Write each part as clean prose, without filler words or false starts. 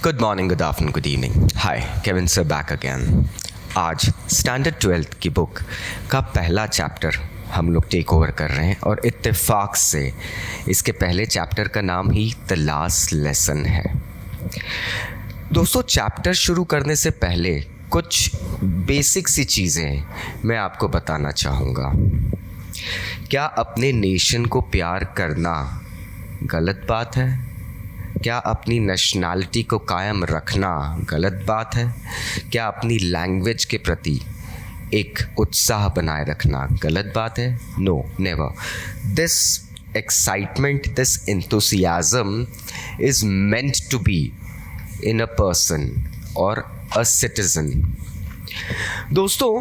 Good morning, good afternoon, good evening. Hi, Kevin sir back again. आज standard 12th की book का पहला chapter हम लोग टेक ओवर कर रहे हैं और इत्तेफाक से इसके पहले चैप्टर का नाम ही द लास्ट लेसन है। दोस्तों, चैप्टर शुरू करने से पहले कुछ बेसिक सी चीज़ें मैं आपको बताना चाहूँगा। क्या अपने नेशन को प्यार करना गलत बात है? क्या अपनी नेशनैलिटी को कायम रखना गलत बात है? क्या अपनी लैंग्वेज के प्रति एक उत्साह बनाए रखना गलत बात है? No, never. This excitement, this enthusiasm is meant to be in a person or a citizen. दोस्तों,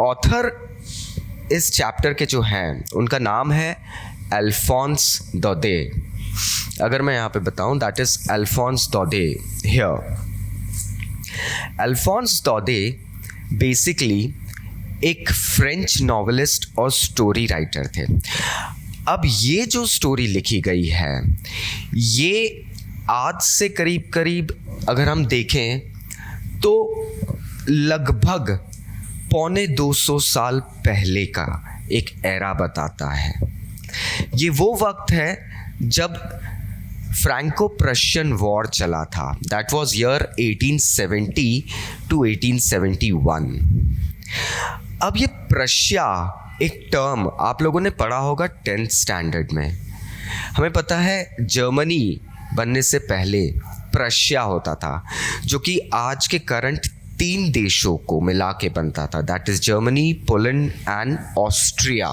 ऑथर इस चैप्टर के जो हैं उनका नाम है अल्फोंस दौदे। अगर मैं यहाँ पे बताऊँ, that is Alphonse Daudet here. Alphonse Daudet basically एक फ्रेंच नॉवेलिस्ट और स्टोरी राइटर थे। अब ये जो स्टोरी लिखी गई है, ये आज से करीब करीब अगर हम देखें तो लगभग 250 साल पहले का एक एरा बताता है। ये वो वक्त है जब फ्रैंको प्रशियन वॉर चला था। That was year 1870 to 1871। अब ये प्रशिया एक टर्म आप लोगों ने पढ़ा होगा 10th स्टैंडर्ड में। हमें पता है जर्मनी बनने से पहले प्रशिया होता था, जो कि आज के करंट 3 देशों को मिला के बनता था। That is Germany, Poland and Austria.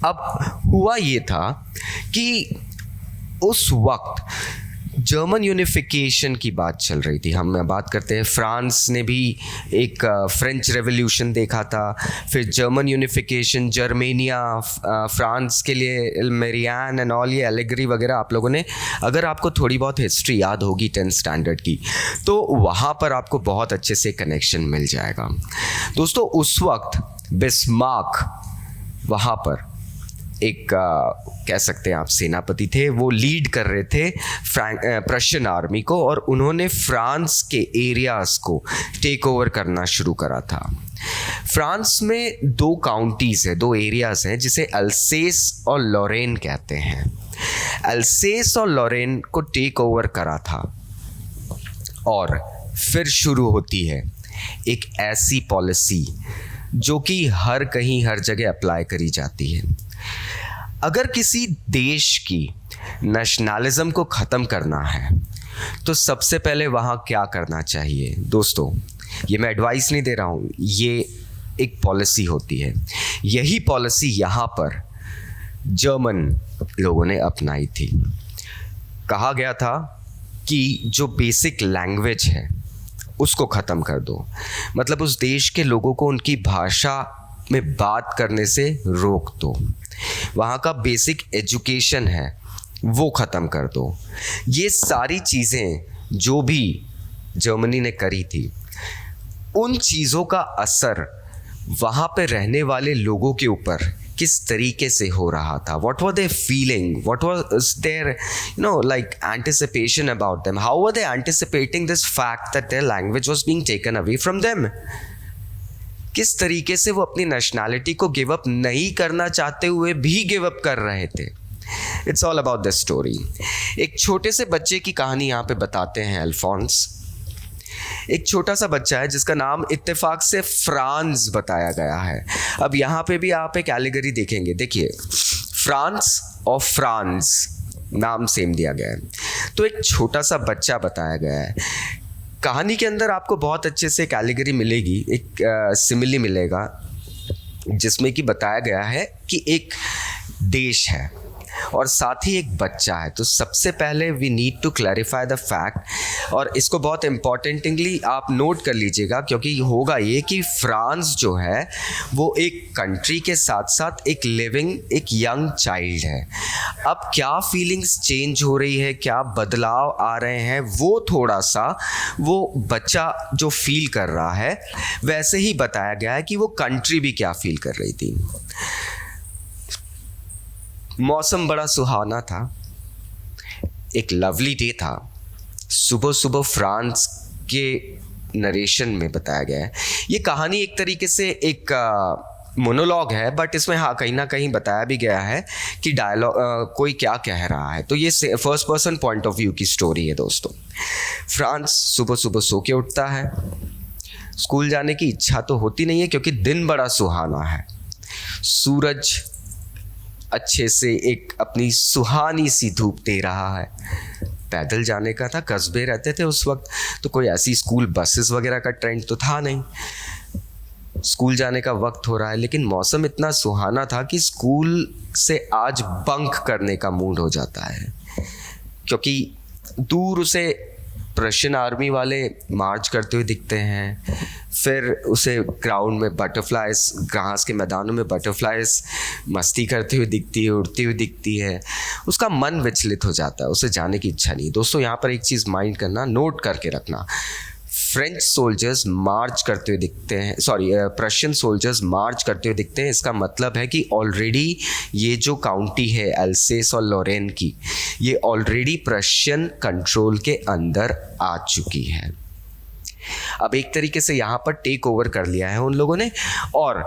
अब हुआ ये था कि उस वक्त जर्मन यूनिफिकेशन की बात चल रही थी। हम बात करते हैं, फ्रांस ने भी एक फ्रेंच रेवोल्यूशन देखा था, फिर जर्मन यूनिफिकेशन, जर्मेनिया, फ्रांस के लिए मेरियान एंड ऑल, ये एलेगरी वगैरह आप लोगों ने, अगर आपको थोड़ी बहुत हिस्ट्री याद होगी 10th स्टैंडर्ड की, तो वहाँ पर आपको बहुत अच्छे से कनेक्शन मिल जाएगा। दोस्तों, उस वक्त बिस्मार्क वहाँ पर एक कह सकते हैं आप सेनापति थे। वो लीड कर रहे थे प्रशियन आर्मी को, और उन्होंने फ्रांस के एरियाज़ को टेक ओवर करना शुरू करा था। फ्रांस में 2 काउंटीज़ हैं, 2 एरियाज़ हैं, जिसे अल्सेस और लॉरेन कहते हैं। अल्सेस और लॉरेन को टेक ओवर करा था, और फिर शुरू होती है एक ऐसी पॉलिसी जो कि हर कहीं हर जगह अप्लाई करी जाती है। अगर किसी देश की नेशनलिज्म को ख़त्म करना है तो सबसे पहले वहाँ क्या करना चाहिए? दोस्तों, ये मैं एडवाइस नहीं दे रहा हूँ, ये एक पॉलिसी होती है। यही पॉलिसी यहाँ पर जर्मन लोगों ने अपनाई थी। कहा गया था कि जो बेसिक लैंग्वेज है उसको ख़त्म कर दो, मतलब उस देश के लोगों को उनकी भाषा में बात करने से रोक दो। वहाँ का बेसिक एजुकेशन है वो ख़त्म कर दो। ये सारी चीज़ें जो भी जर्मनी ने करी थी, उन चीज़ों का असर वहाँ पे रहने वाले लोगों के ऊपर किस तरीके से हो रहा था, what were they feeling, what was their like anticipation about them, how were they anticipating this fact that their language was being taken away from them, किस तरीके से वो अपनी नेशनैलिटी को गिव अप नहीं करना चाहते हुए भी गिव अप कर रहे थे। It's all about this story. एक छोटे से बच्चे की कहानी यहाँ पे बताते हैं अल्फोंस। एक छोटा सा बच्चा है जिसका नाम इत्तेफाक से फ्रांस बताया गया है। अब यहाँ पे भी आप एक एलिगरी देखेंगे। देखिए, फ्रांस और फ्रांस नाम सेम दिया गया है, तो एक छोटा सा बच्चा बताया गया है। कहानी के अंदर आपको बहुत अच्छे से एक एलिगरी मिलेगी, एक सिमिली मिलेगा, जिसमें कि बताया गया है कि एक देश है और साथ ही एक बच्चा है। तो सबसे पहले we need to clarify the fact, और इसको बहुत इम्पॉर्टेंटली आप नोट कर लीजिएगा, क्योंकि होगा ये कि फ्रांस जो है वो एक कंट्री के साथ साथ एक लिविंग, एक यंग चाइल्ड है। अब क्या फीलिंग्स चेंज हो रही है, क्या बदलाव आ रहे हैं, वो थोड़ा सा वो बच्चा जो फील कर रहा है वैसे ही बताया गया है कि वो कंट्री भी क्या फील कर रही थी। मौसम बड़ा सुहाना था, एक लवली डे था, सुबह सुबह फ्रांस के नरेशन में बताया गया है। ये कहानी एक तरीके से एक मोनोलॉग है, बट इसमें हाँ कहीं ना कहीं बताया भी गया है कि डायलॉग कोई क्या कह रहा है। तो ये first person point of view की स्टोरी है दोस्तों। फ्रांस सुबह सुबह सो के उठता है। स्कूल जाने की इच्छा तो होती नहीं है क्योंकि दिन बड़ा सुहाना है, सूरज अच्छे से एक अपनी सुहानी सी धूप दे रहा है। पैदल जाने का था, कस्बे रहते थे उस वक्त, तो कोई ऐसी स्कूल बसेस वगैरह का ट्रेंड तो था नहीं। स्कूल जाने का वक्त हो रहा है, लेकिन मौसम इतना सुहाना था कि स्कूल से आज बंक करने का मूड हो जाता है, क्योंकि दूर उसे रशियन आर्मी वाले मार्च करते हुए दिखते हैं। फिर उसे ग्राउंड में बटरफ्लाइज, घास के मैदानों में बटरफ्लाइज मस्ती करते हुए दिखती है, उड़ती हुई दिखती है। उसका मन विचलित हो जाता है, उसे जाने की इच्छा नहीं। दोस्तों यहाँ पर एक चीज़ माइंड करना, नोट करके रखना, फ्रेंच सोल्जर्स मार्च करते हुए दिखते हैं, प्रशियन सोल्जर्स मार्च करते हुए दिखते हैं। इसका मतलब है कि ऑलरेडी ये जो काउंटी है एल्सेस और लॉरेन की, ये ऑलरेडी प्रशियन कंट्रोल के अंदर आ चुकी है। अब एक तरीके से यहाँ पर टेक ओवर कर लिया है उन लोगों ने, और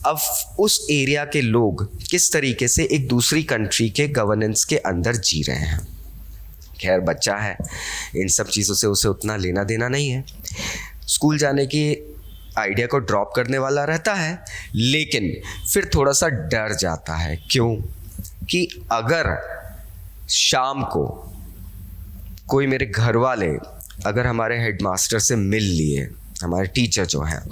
अब उस एरिया के लोग किस तरीके से एक दूसरी कंट्री के गवर्नेंस के अंदर जी रहे हैं। खैर बच्चा है, इन सब चीज़ों से उसे उतना लेना देना नहीं है। स्कूल जाने की आइडिया को ड्रॉप करने वाला रहता है, लेकिन फिर थोड़ा सा डर जाता है। क्यों? कि अगर शाम को कोई मेरे घर वाले अगर हमारे हेडमास्टर से मिल लिए, हमारे टीचर जो हैं,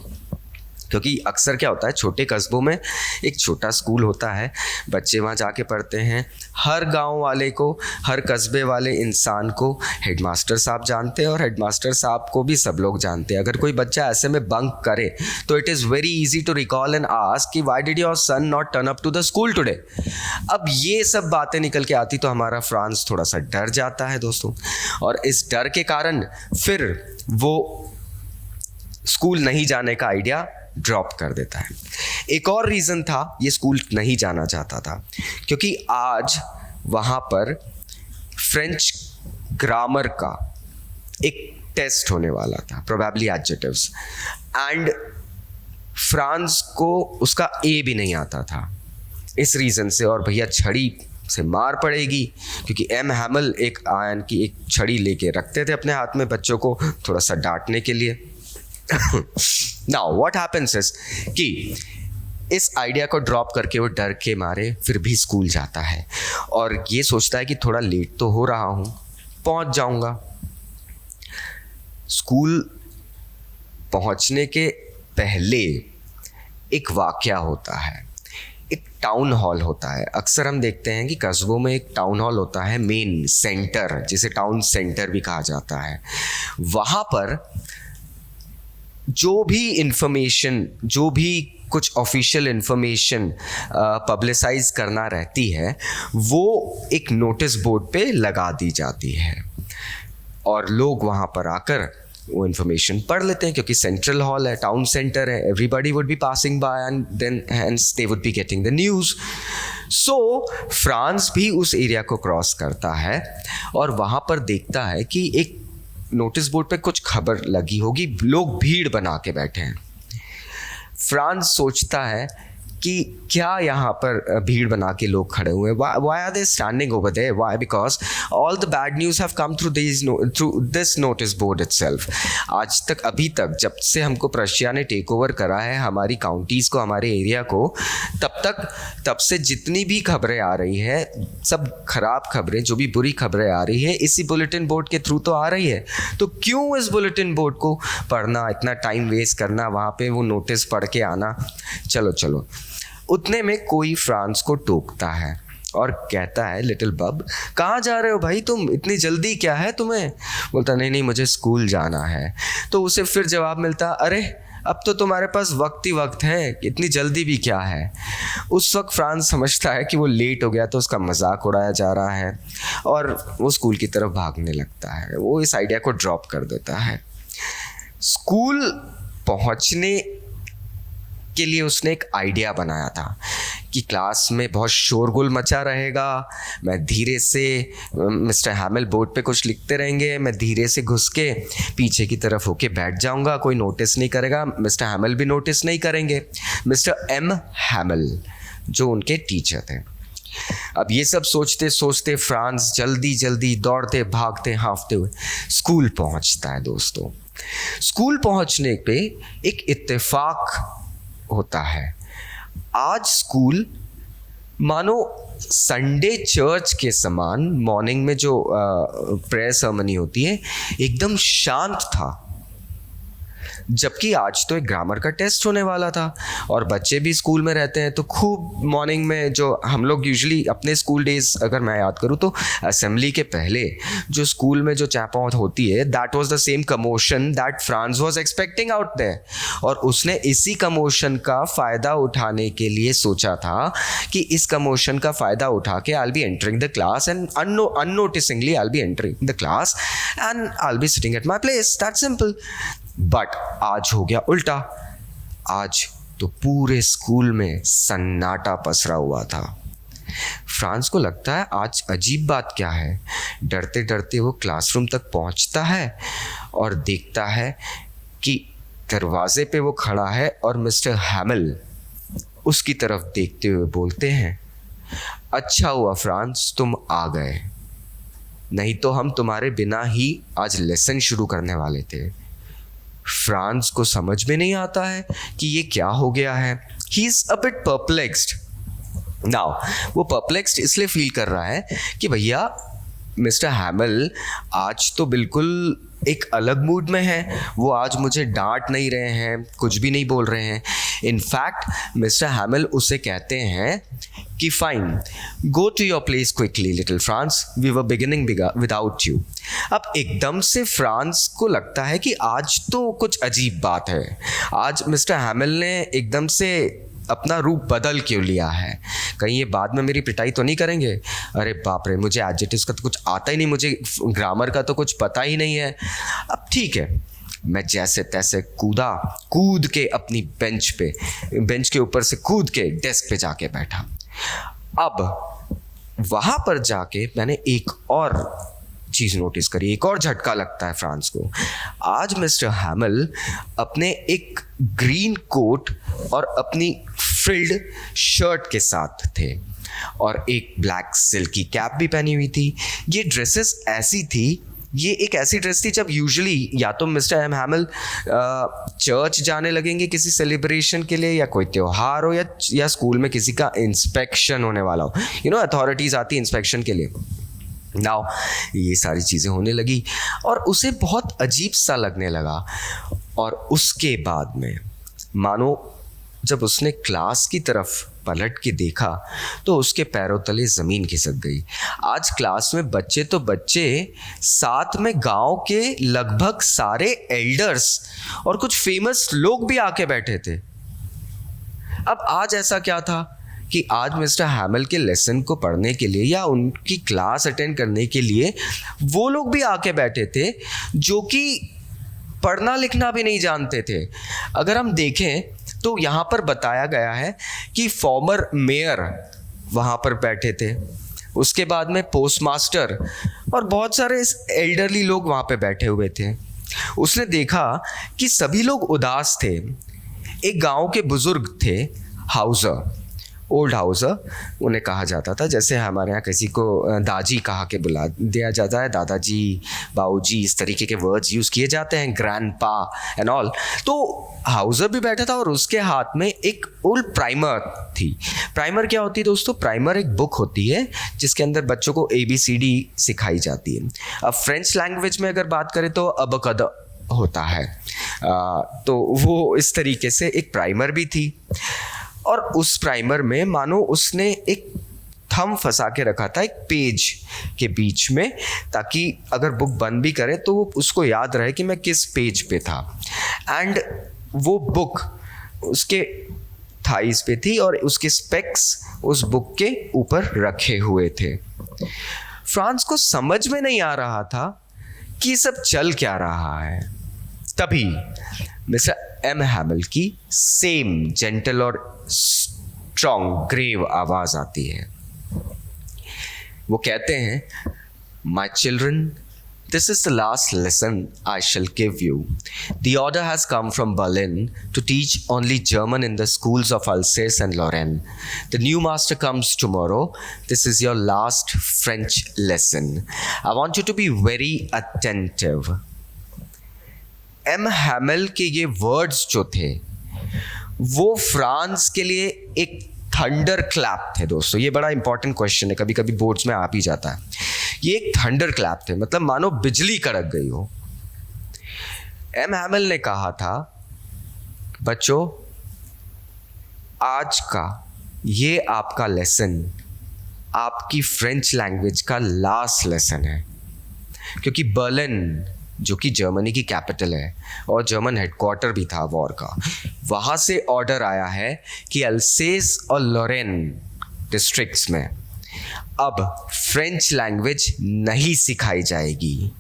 क्योंकि अक्सर क्या होता है छोटे कस्बों में एक छोटा स्कूल होता है, बच्चे वहाँ जाके पढ़ते हैं। हर गांव वाले को, हर कस्बे वाले इंसान को हेडमास्टर साहब जानते हैं और हेडमास्टर साहब को भी सब लोग जानते हैं। अगर कोई बच्चा ऐसे में बंक करे तो it is very easy to recall and ask कि why did your son not turn up to the school today. अब ये सब बातें निकल के आती तो हमारा फ्रांस थोड़ा सा डर जाता है दोस्तों, और इस डर के कारण फिर वो स्कूल नहीं जाने का आइडिया ड्रॉप कर देता है। एक और रीज़न था, ये स्कूल नहीं जाना चाहता था क्योंकि आज वहाँ पर फ्रेंच ग्रामर का एक टेस्ट होने वाला था, प्रोबेबली एडजेक्टिव्स, एंड फ्रांस को उसका ए भी नहीं आता था इस रीज़न से। और भैया छड़ी से मार पड़ेगी, क्योंकि एम हैमल एक आयन की एक छड़ी लेके रखते थे अपने हाथ में बच्चों को थोड़ा सा डांटने के लिए। नाउ व्हाट हैपेंस इज कि इस आइडिया को ड्रॉप करके वो डर के मारे फिर भी स्कूल जाता है और ये सोचता है कि थोड़ा लेट तो हो रहा हूँ, पहुँच जाऊँगा। स्कूल पहुँचने के पहले एक वाकया होता है, एक टाउन हॉल होता है। अक्सर हम देखते हैं कि कस्बों में एक टाउन हॉल होता है, मेन सेंटर, जिसे टाउन सेंटर भी कहा जाता है। वहाँ पर जो भी इंफॉर्मेशन, जो भी कुछ ऑफिशियल इंफॉर्मेशन पब्लिसाइज करना रहती है वो एक नोटिस बोर्ड पे लगा दी जाती है और लोग वहाँ पर आकर वो इन्फॉर्मेशन पढ़ लेते हैं, क्योंकि सेंट्रल हॉल है, टाउन सेंटर है, everybody would be passing by and then hence they would be getting the news. So France भी उस एरिया को क्रॉस करता है और वहाँ पर देखता है कि एक नोटिस बोर्ड पे कुछ खबर लगी होगी, लोग भीड़ बना के बैठे हैं। फ्रांस सोचता है कि क्या यहाँ पर भीड़ बना के लोग खड़े हुए हैं, why are they standing over there? Why? Because all the bad news have come through this notice board itself. आज तक, अभी तक, जब से हमको प्रशिया ने टेक ओवर करा है हमारी काउंटीज़ को, हमारे एरिया को, तब से जितनी भी खबरें आ रही है, सब खराब खबरें, जो भी बुरी खबरें आ रही है, इसी बुलेटिन बोर्ड के थ्रू तो आ रही है। तो क्यों इस बुलेटिन बोर्ड को पढ़ना, इतना टाइम वेस्ट करना, वहाँ पे वो नोटिस पढ़ के आना। चलो उतने में कोई फ्रांस को टोकता है और कहता है, लिटिल बब, कहाँ जा रहे हो भाई तुम, इतनी जल्दी क्या है तुम्हें? बोलता नहीं मुझे स्कूल जाना है। तो उसे फिर जवाब मिलता, अरे अब तो तुम्हारे पास वक्त ही वक्त है, इतनी जल्दी भी क्या है। उस वक्त फ्रांस समझता है कि वो लेट हो गया तो उसका मजाक उड़ाया जा रहा है और वो स्कूल की तरफ भागने लगता है। वो इस आइडिया को ड्रॉप कर देता है। स्कूल पहुँचने के लिए उसने एक आइडिया बनाया था कि क्लास में बहुत शोरगुल मचा रहेगा, मैं धीरे से मिस्टर हैमिल बोर्ड पे कुछ लिखते रहेंगे, मैं धीरे से घुस के पीछे की तरफ होके बैठ जाऊंगा, कोई नोटिस नहीं करेगा, मिस्टर हैमिल भी नोटिस नहीं करेंगे, मिस्टर एम हैमिल जो उनके टीचर थे। अब ये सब सोचते सोचते फ्रांस जल्दी जल्दी दौड़ते भागते हाँफते हुए स्कूल पहुंचता है। दोस्तों, स्कूल पहुंचने पे एक इत्तेफाक होता है। आज स्कूल मानो संडे चर्च के समान मॉर्निंग में जो प्रेयर सर्मनी होती है एकदम शांत था, जबकि आज तो एक ग्रामर का टेस्ट होने वाला था और बच्चे भी स्कूल में रहते हैं, तो खूब मॉर्निंग में जो हम लोग यूजुअली अपने स्कूल डेज अगर मैं याद करूँ तो असेंबली के पहले जो स्कूल में जो चैपॉट होती है, that was the same commotion that France was expecting out there, और उसने इसी कमोशन का फ़ायदा उठाने के लिए सोचा था कि इस कमोशन का फ़ायदा उठा के I will be entering the class and unnoticingly I will be entering the class and I will be sitting at my place, that simple. But आज हो गया उल्टा। आज तो पूरे स्कूल में सन्नाटा पसरा हुआ था। फ्रांस को लगता है आज अजीब बात क्या है। डरते डरते वो क्लासरूम तक पहुंचता है और देखता है कि दरवाजे पे वो खड़ा है और मिस्टर हैमिल उसकी तरफ देखते हुए बोलते हैं, अच्छा हुआ फ्रांस तुम आ गए, नहीं तो हम तुम्हारे बिना ही आज लेसन शुरू करने वाले थे। फ्रांस को समझ में नहीं आता है कि ये क्या हो गया है। He is a bit perplexed now. वो परप्लेक्स्ड इसलिए फील कर रहा है कि भैया मिस्टर हैमिल आज तो बिल्कुल एक अलग मूड में है, वो आज मुझे डांट नहीं रहे हैं, कुछ भी नहीं बोल रहे हैं। इनफैक्ट मिस्टर हैमिल उसे कहते हैं कि fine, go to your place quickly little France, we were beginning without you. अब एकदम से फ्रांस को लगता है कि आज तो कुछ अजीब बात है, आज मिस्टर हैमिल ने एकदम से अपना रूप बदल क्यों लिया है, कहीं ये बाद में मेरी पिटाई तो नहीं करेंगे। अरे बाप रे, मुझे एडजेक्टिव्स का तो कुछ आता ही नहीं, मुझे ग्रामर का तो कुछ पता ही नहीं है। अब ठीक है, मैं जैसे तैसे कूद के अपनी बेंच के ऊपर से कूद के डेस्क पे जाके बैठा। अब वहाँ पर जाके मैंने एक और चीज़ नोटिस करी, एक और झटका लगता है फ्रांस को। आज मिस्टर हैमिल अपने एक ग्रीन कोट और अपनी फ्रिल्ड शर्ट के साथ थे और एक ब्लैक सिल्की कैप भी पहनी हुई थी। ये ड्रेसेस ऐसी थी, ये एक ऐसी ड्रेस थी जब यूजुअली या तो मिस्टर एम हैमिल चर्च जाने लगेंगे किसी सेलिब्रेशन के लिए, या कोई त्यौहार हो, या स्कूल में किसी का इंस्पेक्शन होने वाला हो, अथॉरिटीज़ आती इंस्पेक्शन के लिए। नाउ ये सारी चीज़ें होने लगी और उसे बहुत अजीब सा लगने लगा। और उसके बाद में मानो जब उसने क्लास की तरफ पलट के देखा तो उसके पैरों तले ज़मीन खिसक गई। आज क्लास में बच्चे तो बच्चे, साथ में गांव के लगभग सारे एल्डर्स और कुछ फेमस लोग भी आके बैठे थे। अब आज ऐसा क्या था कि आज मिस्टर हैमिल के लेसन को पढ़ने के लिए या उनकी क्लास अटेंड करने के लिए वो लोग भी आके बैठे थे जो कि पढ़ना लिखना भी नहीं जानते थे। अगर हम देखें तो यहाँ पर बताया गया है कि फॉर्मर मेयर वहाँ पर बैठे थे, उसके बाद में पोस्ट मास्टर और बहुत सारे एल्डरली लोग वहाँ पे बैठे हुए थे। उसने देखा कि सभी लोग उदास थे। एक गांव के बुजुर्ग थे, हाउसर, ओल्ड हाउसर उन्हें कहा जाता था, जैसे हमारे यहाँ किसी को दाजी कहा के बुला दिया जाता है, दादाजी, बाऊजी, इस तरीके के वर्ड्स यूज़ किए जाते हैं, ग्रैंडपा एंड ऑल। तो हाउसर भी बैठा था और उसके हाथ में एक ओल्ड प्राइमर थी। प्राइमर क्या होती है दोस्तों? प्राइमर एक बुक होती है जिसके अंदर बच्चों को ABCD सिखाई जाती है। अब फ्रेंच लैंग्वेज में अगर बात करें तो अबकद होता है, तो वो इस तरीके से एक प्राइमर भी थी। और उस प्राइमर में मानो उसने एक थंब फंसा के रखा था एक पेज के बीच में, ताकि अगर बुक बंद भी करे तो उसको याद रहे कि मैं किस पेज पे था। एंड वो बुक उसके थाइस पे थी और उसके स्पेक्स उस बुक के ऊपर रखे हुए थे। फ्रांस को समझ में नहीं आ रहा था कि ये सब चल क्या रहा है। तभी मिस्टर एम हैमिल की सेम जेंटल और स्ट्रॉन्ग ग्रेव आवाज आती है। वो कहते हैं, my children, this is the last lesson I shall give you. The order has come from Berlin to teach only German in the schools of Alsace and Lorraine. The new master comes tomorrow. This is your last French lesson. I want you to be very attentive. M. Hamel के ये words जो थे वो France के लिए एक thunder clap थे। दोस्तों, ये बड़ा इंपॉर्टेंट क्वेश्चन है, कभी कभी बोर्ड्स में आ भी जाता है। ये एक थंडर क्लैप थे, मतलब मानो बिजली कड़क गई हो। एम हैमल ने कहा था, बच्चों, आज का ये आपका लेसन आपकी फ्रेंच लैंग्वेज का लास्ट लेसन है, क्योंकि बर्लिन जो कि जर्मनी की कैपिटल है और जर्मन हेडक्वार्टर भी था वॉर का, वहाँ से ऑर्डर आया है कि अल्सेस और लॉरेन डिस्ट्रिक्ट्स में अब फ्रेंच लैंग्वेज नहीं सिखाई जाएगी।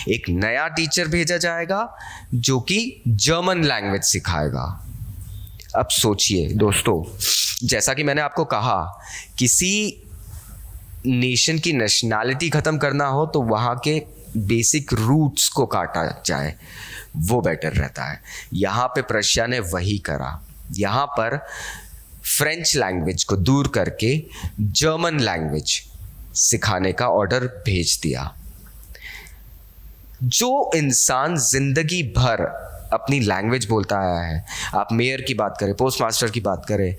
एक नया टीचर भेजा जाएगा जो कि जर्मन लैंग्वेज सिखाएगा। अब सोचिए दोस्तों, जैसा कि मैंने आपको कहा, किसी नेशन की नेशनैलिटी ख़त्म करना हो तो वहाँ के बेसिक रूट्स को काटा जाए, वो बेटर रहता है। यहाँ पे प्रशिया ने वही करा। यहाँ पर फ्रेंच लैंग्वेज को दूर करके जर्मन लैंग्वेज सिखाने का ऑर्डर भेज दिया। जो इंसान जिंदगी भर अपनी लैंग्वेज बोलता आया है, आप मेयर की बात करें, पोस्ट मास्टर की बात करें,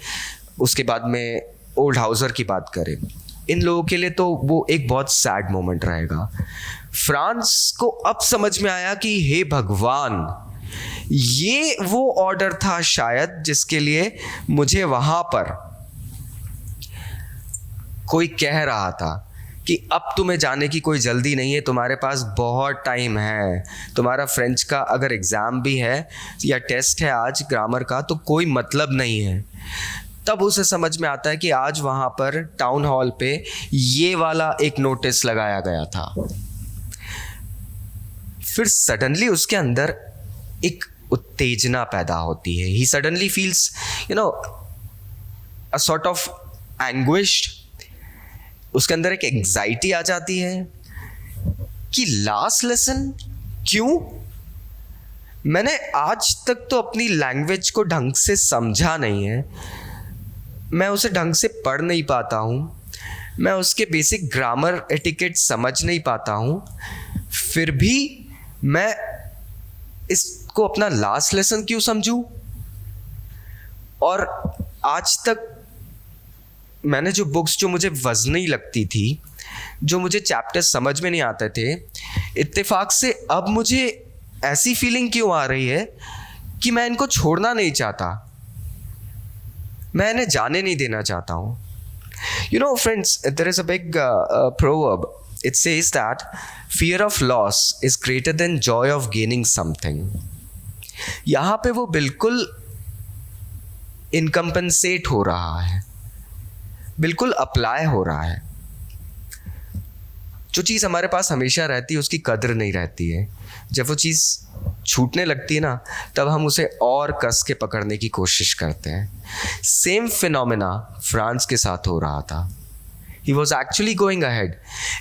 उसके बाद में ओल्ड हाउसर की बात करें, इन लोगों के लिए तो वो एक बहुत सैड मोमेंट रहेगा। फ्रांस को अब समझ में आया कि हे भगवान, ये वो ऑर्डर था शायद जिसके लिए मुझे वहां पर कोई कह रहा था कि अब तुम्हें जाने की कोई जल्दी नहीं है, तुम्हारे पास बहुत टाइम है, तुम्हारा फ्रेंच का अगर एग्ज़ाम भी है या टेस्ट है आज ग्रामर का तो कोई मतलब नहीं है। तब उसे समझ में आता है कि आज वहाँ पर टाउन हॉल पे ये वाला एक नोटिस लगाया गया था। फिर सडनली उसके अंदर एक उत्तेजना पैदा होती है। He suddenly feels a sort of anguished. उसके अंदर एक एंग्जाइटी आ जाती है कि लास्ट लेसन क्यों? मैंने आज तक तो अपनी लैंग्वेज को ढंग से समझा नहीं है, मैं उसे ढंग से पढ़ नहीं पाता हूँ, मैं उसके बेसिक ग्रामर एटिकेट समझ नहीं पाता हूँ, फिर भी मैं इसको अपना लास्ट लेसन क्यों समझूं? और आज तक मैंने जो बुक्स जो मुझे वजनी लगती थी, जो मुझे चैप्टर्स समझ में नहीं आते थे, इत्तेफाक से अब मुझे ऐसी फीलिंग क्यों आ रही है कि मैं इनको छोड़ना नहीं चाहता, मैं इन्हें जाने नहीं देना चाहता हूँ। You know, friends, there is a big proverb. It says that fear of loss is greater than joy of gaining something. यहाँ पे वो बिल्कुल इनकम्पनसेट हो रहा है, बिल्कुल अप्लाई हो रहा है। जो चीज़ हमारे पास हमेशा रहती है उसकी कदर नहीं रहती है। जब वो चीज़ छूटने लगती है ना, तब हम उसे और कस के पकड़ने की कोशिश करते हैं। सेम फिनोमेना फ्रांस के साथ हो रहा था। He was actually going ahead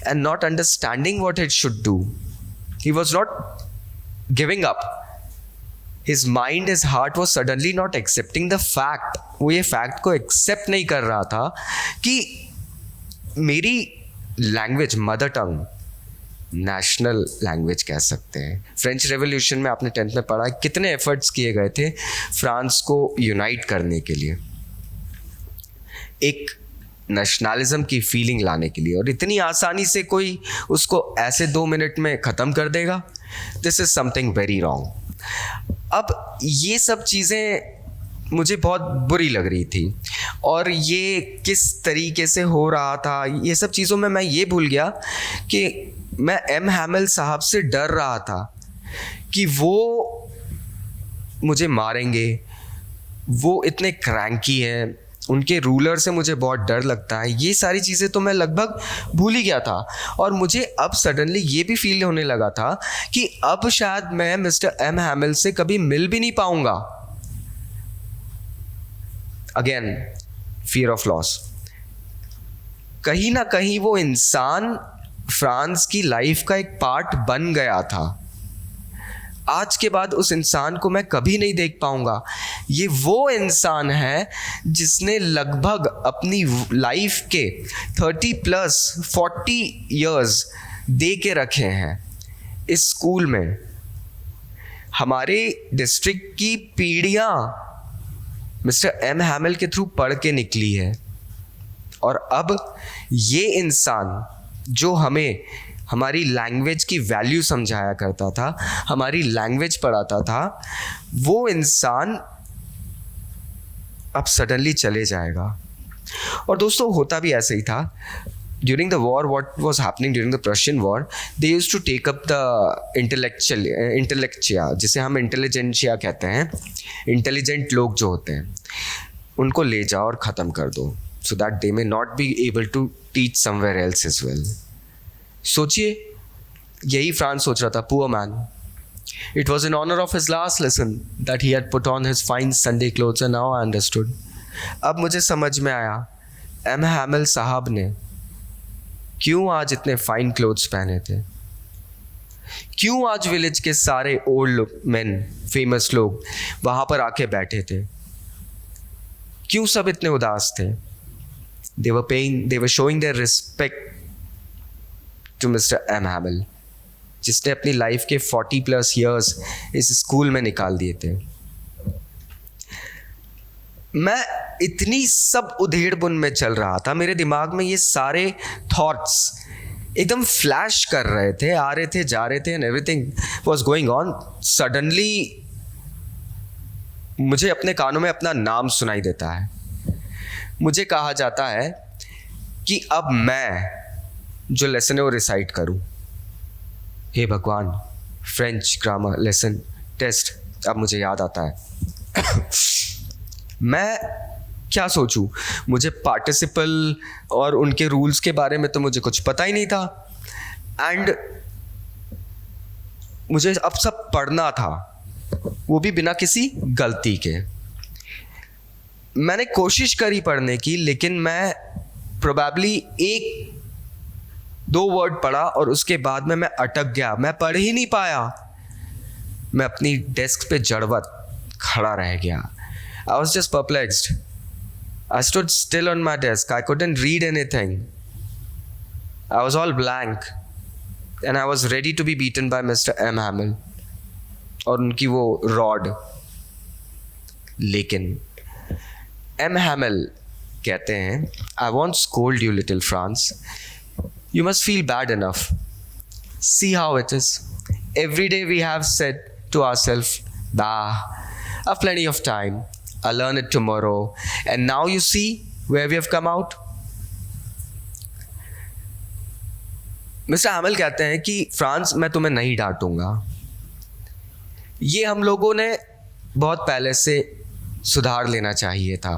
and not understanding what it should do. He was not giving up. His mind, his heart was suddenly not accepting the fact. वो ये फैक्ट को accept नहीं कर रहा था कि मेरी language, mother tongue, national language कह सकते हैं। फ्रेंच रेवोल्यूशन में आपने 10th में पढ़ा कितने एफर्ट्स किए गए थे फ्रांस को यूनाइट करने के लिए, एक नेशनलिज्म की फीलिंग लाने के लिए, और इतनी आसानी से कोई उसको ऐसे 2 मिनट में ख़त्म कर देगा। This is something very wrong. अब ये सब चीज़ें मुझे बहुत बुरी लग रही थी, और ये किस तरीके से हो रहा था, ये सब चीज़ों में मैं ये भूल गया कि मैं एम हैमल साहब से डर रहा था कि वो मुझे मारेंगे, वो इतने क्रैंकी हैं, उनके रूलर से मुझे बहुत डर लगता है। ये सारी चीज़ें तो मैं लगभग भूल ही गया था, और मुझे अब सडनली ये भी फील होने लगा था कि अब शायद मैं मिस्टर एम हैमल से कभी मिल भी नहीं पाऊंगा। Again fear of loss. कहीं ना कहीं वो इंसान फ्रांस की लाइफ का एक पार्ट बन गया था। आज के बाद उस इंसान को मैं कभी नहीं देख पाऊंगा। ये वो इंसान है जिसने लगभग अपनी लाइफ के 30+ 40 इयर्स दे के रखे हैं इस स्कूल में। हमारे डिस्ट्रिक्ट की पीढ़ियां मिस्टर एम हैमिल के थ्रू पढ़ के निकली है, और अब ये इंसान जो हमें हमारी लैंग्वेज की वैल्यू समझाया करता था, हमारी लैंग्वेज पढ़ाता था, वो इंसान अब सडनली चले जाएगा। और दोस्तों होता भी ऐसे ही था। During the war, what was happening during the Persian war, they used to take up the intelligentsia, जिसे हम इंटेलिजेंशिया कहते हैं। इंटेलिजेंट लोग जो होते हैं उनको ले जाओ और ख़त्म कर दो, so that they may not be able to teach somewhere else as well. सोचिए, यही फ्रांस सोच रहा था। Poor man, it was in honor of his last lesson that he had put on his fine Sunday clothes, and now I understood. अब मुझे समझ में आया एम हैमिल साहब ने क्यों आज इतने फाइन क्लोथ्स पहने थे, क्यों आज विलेज के सारे ओल्ड मैन, फेमस लोग वहाँ पर आके बैठे थे, क्यों सब इतने उदास थे। They were showing their respect to Mr. M. Hamill, जिसने अपनी लाइफ के 40+ years इस स्कूल में निकाल दिए थे। मैं इतनी सब उधेड़ बुन में चल रहा था, मेरे दिमाग में ये सारे थॉट्स एकदम फ्लैश कर रहे थे, आ रहे थे, जा रहे थे, and everything was going on. Suddenly मुझे अपने कानों में अपना नाम सुनाई देता है। मुझे कहा जाता है कि अब मैं जो लेसन है वो रिसाइट करूं। हे भगवान, फ्रेंच ग्रामर लेसन टेस्ट अब मुझे याद आता है। मैं क्या सोचूं, मुझे पार्टिसिपल और उनके रूल्स के बारे में तो मुझे कुछ पता ही नहीं था, एंड मुझे अब सब पढ़ना था, वो भी बिना किसी गलती के। मैंने कोशिश करी पढ़ने की, लेकिन मैं प्रोबेबली 1-2 वर्ड पढ़ा और उसके बाद में मैं अटक गया, मैं पढ़ ही नहीं पाया। मैं अपनी डेस्क पे जड़वत खड़ा रह गया। I was just perplexed. I stood still on my desk. I couldn't read anything. I was all blank and I was ready to be beaten by mister M Hamel और उनकी वो रॉड। लेकिन M Hamel कहते हैं, I won't scold you little Franz, you must feel bad enough, see how it is. Every day we have said to ourselves, I've plenty of time, I'll learn it tomorrow, and now you see where we have come out. Mister Hamel कहते हैं कि France, मैं तुम्हें नहीं डांटूंगा, ये हम लोगों ने बहुत पहले से सुधार लेना चाहिए था।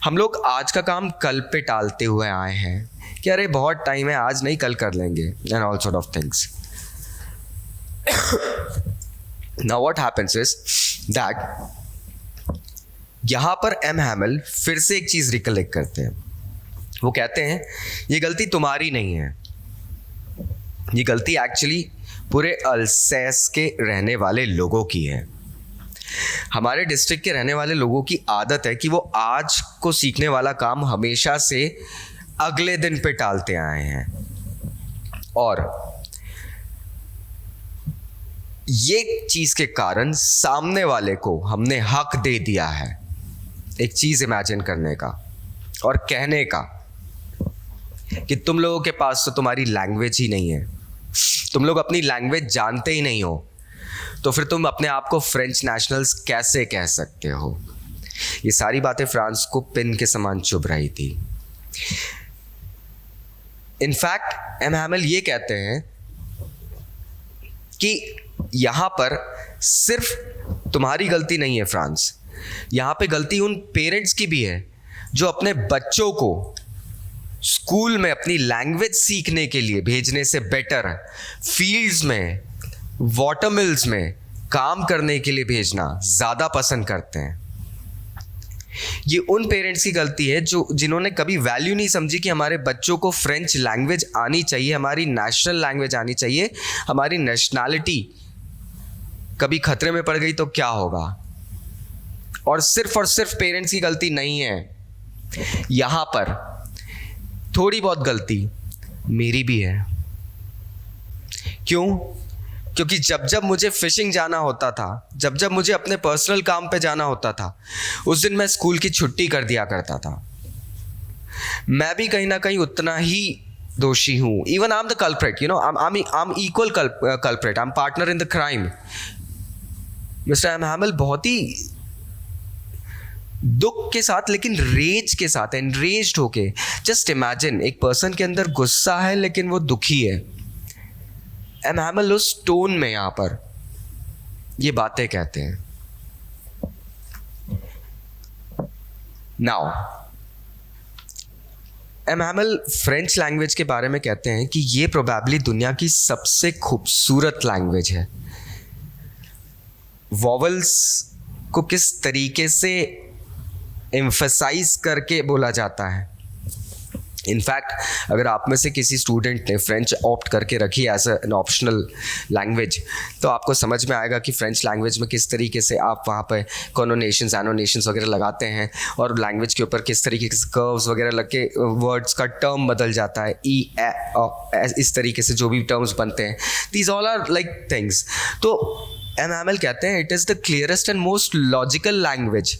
हम लोग आज का काम कल पे टालते हुए आए हैं कि अरे बहुत टाइम है, आज नहीं कल कर लेंगे, and all sort of things. Now what happens is that यहाँ पर एम हैमिल फिर से एक चीज़ रिकलेक्ट करते हैं। वो कहते हैं ये गलती तुम्हारी नहीं है, ये गलती एक्चुअली पूरे अल्सैस के रहने वाले लोगों की है। हमारे डिस्ट्रिक्ट के रहने वाले लोगों की आदत है कि वो आज को सीखने वाला काम हमेशा से अगले दिन पे टालते आए हैं, और ये चीज़ के कारण सामने वाले को हमने हक दे दिया है एक चीज़ इमेजिन करने का और कहने का कि तुम लोगों के पास तो तुम्हारी लैंग्वेज ही नहीं है, तुम लोग अपनी लैंग्वेज जानते ही नहीं हो, तो फिर तुम अपने आप को फ्रेंच नेशनल्स कैसे कह सकते हो। ये सारी बातें फ्रांस को पिन के समान चुभ रही थी। इनफैक्ट एम हैमिल ये कहते हैं कि यहाँ पर सिर्फ तुम्हारी गलती नहीं है फ्रांस, यहाँ पे गलती उन पेरेंट्स की भी है जो अपने बच्चों को स्कूल में अपनी लैंग्वेज सीखने के लिए भेजने से बेटर फील्ड्स में, वाटर मिल्स में काम करने के लिए भेजना ज़्यादा पसंद करते हैं। ये उन पेरेंट्स की गलती है जिन्होंने कभी वैल्यू नहीं समझी कि हमारे बच्चों को फ्रेंच लैंग्वेज आनी चाहिए, हमारी नेशनल लैंग्वेज आनी चाहिए। हमारी नेशनैलिटी कभी खतरे में पड़ गई तो क्या होगा। और सिर्फ पेरेंट्स की गलती नहीं है, यहां पर थोड़ी बहुत गलती मेरी भी है। क्यों? क्योंकि जब मुझे फिशिंग जाना होता था, जब मुझे अपने पर्सनल काम पे जाना होता था, उस दिन मैं स्कूल की छुट्टी कर दिया करता था। मैं भी कहीं ना कहीं उतना ही दोषी हूं। Even I am the culprit, you know, I am equal culprit, I am partner in the crime. Mister M Hamel बहुत ही दुख के साथ, लेकिन रेज के साथ, एनरेज्ड होके, जस्ट इमेजिन एक पर्सन के अंदर गुस्सा है लेकिन वो दुखी है। एम हैमिल उस टोन में यहां पर ये बातें कहते हैं। नाउ एम हैमिल फ्रेंच लैंग्वेज के बारे में कहते हैं कि ये प्रोबेबली दुनिया की सबसे खूबसूरत लैंग्वेज है। वॉवल्स को किस तरीके से एम्फसाइज करके बोला जाता है। इनफैक्ट अगर आप में से किसी स्टूडेंट ने फ्रेंच ऑप्ट करके रखी एज एन ऑप्शनल लैंग्वेज, तो आपको समझ में आएगा कि फ्रेंच लैंग्वेज में किस तरीके से आप वहाँ पे कॉनोनेशंस, एनोनेशंस वगैरह लगाते हैं, और लैंग्वेज के ऊपर किस तरीके से कर्व्स वगैरह लग के वर्ड्स का टर्म बदल जाता है। इस तरीके से जो भी टर्म्स बनते हैं, these all are like things. तो एम हैमिल कहते हैं it is the clearest and most logical language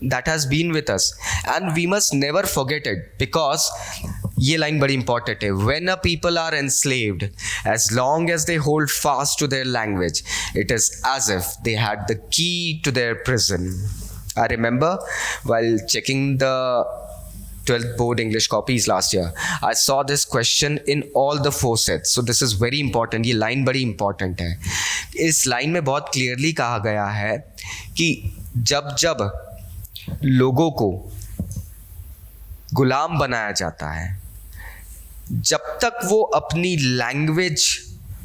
that has been with us and we must never forget it, because ये लाइन बड़ी इंपॉर्टेंट है। When a people are enslaved, as long as they hold fast to their language, it is as if they had the key to their prison. I remember while checking the 12th board English copies last year, I saw this question in all the 4 sets. So this is very important. ये line बड़ी important है। इस line में बहुत clearly कहा गया है कि जब लोगों को गुलाम बनाया जाता है, जब तक वो अपनी लैंग्वेज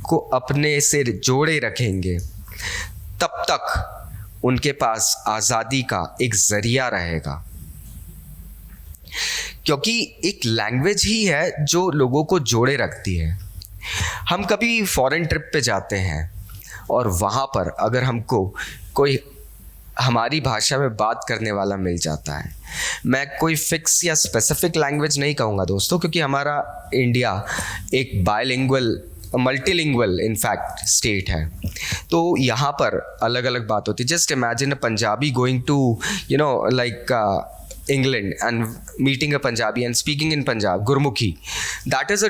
को अपने से जोड़े रखेंगे, तब तक उनके पास आज़ादी का एक जरिया रहेगा। क्योंकि एक लैंग्वेज ही है जो लोगों को जोड़े रखती है। हम कभी फॉरेन ट्रिप पे जाते हैं और वहाँ पर अगर हमको कोई हमारी भाषा में बात करने वाला मिल जाता है, मैं कोई फिक्स या स्पेसिफिक लैंग्वेज नहीं कहूँगा दोस्तों, क्योंकि हमारा इंडिया एक बायलिंगुअल, मल्टीलिंगुअल इनफैक्ट स्टेट है। तो यहाँ पर अलग अलग बात होती है। Just imagine a Punjabi going to like England and meeting a Punjabi and speaking in Punjab, Gurmukhi. That is a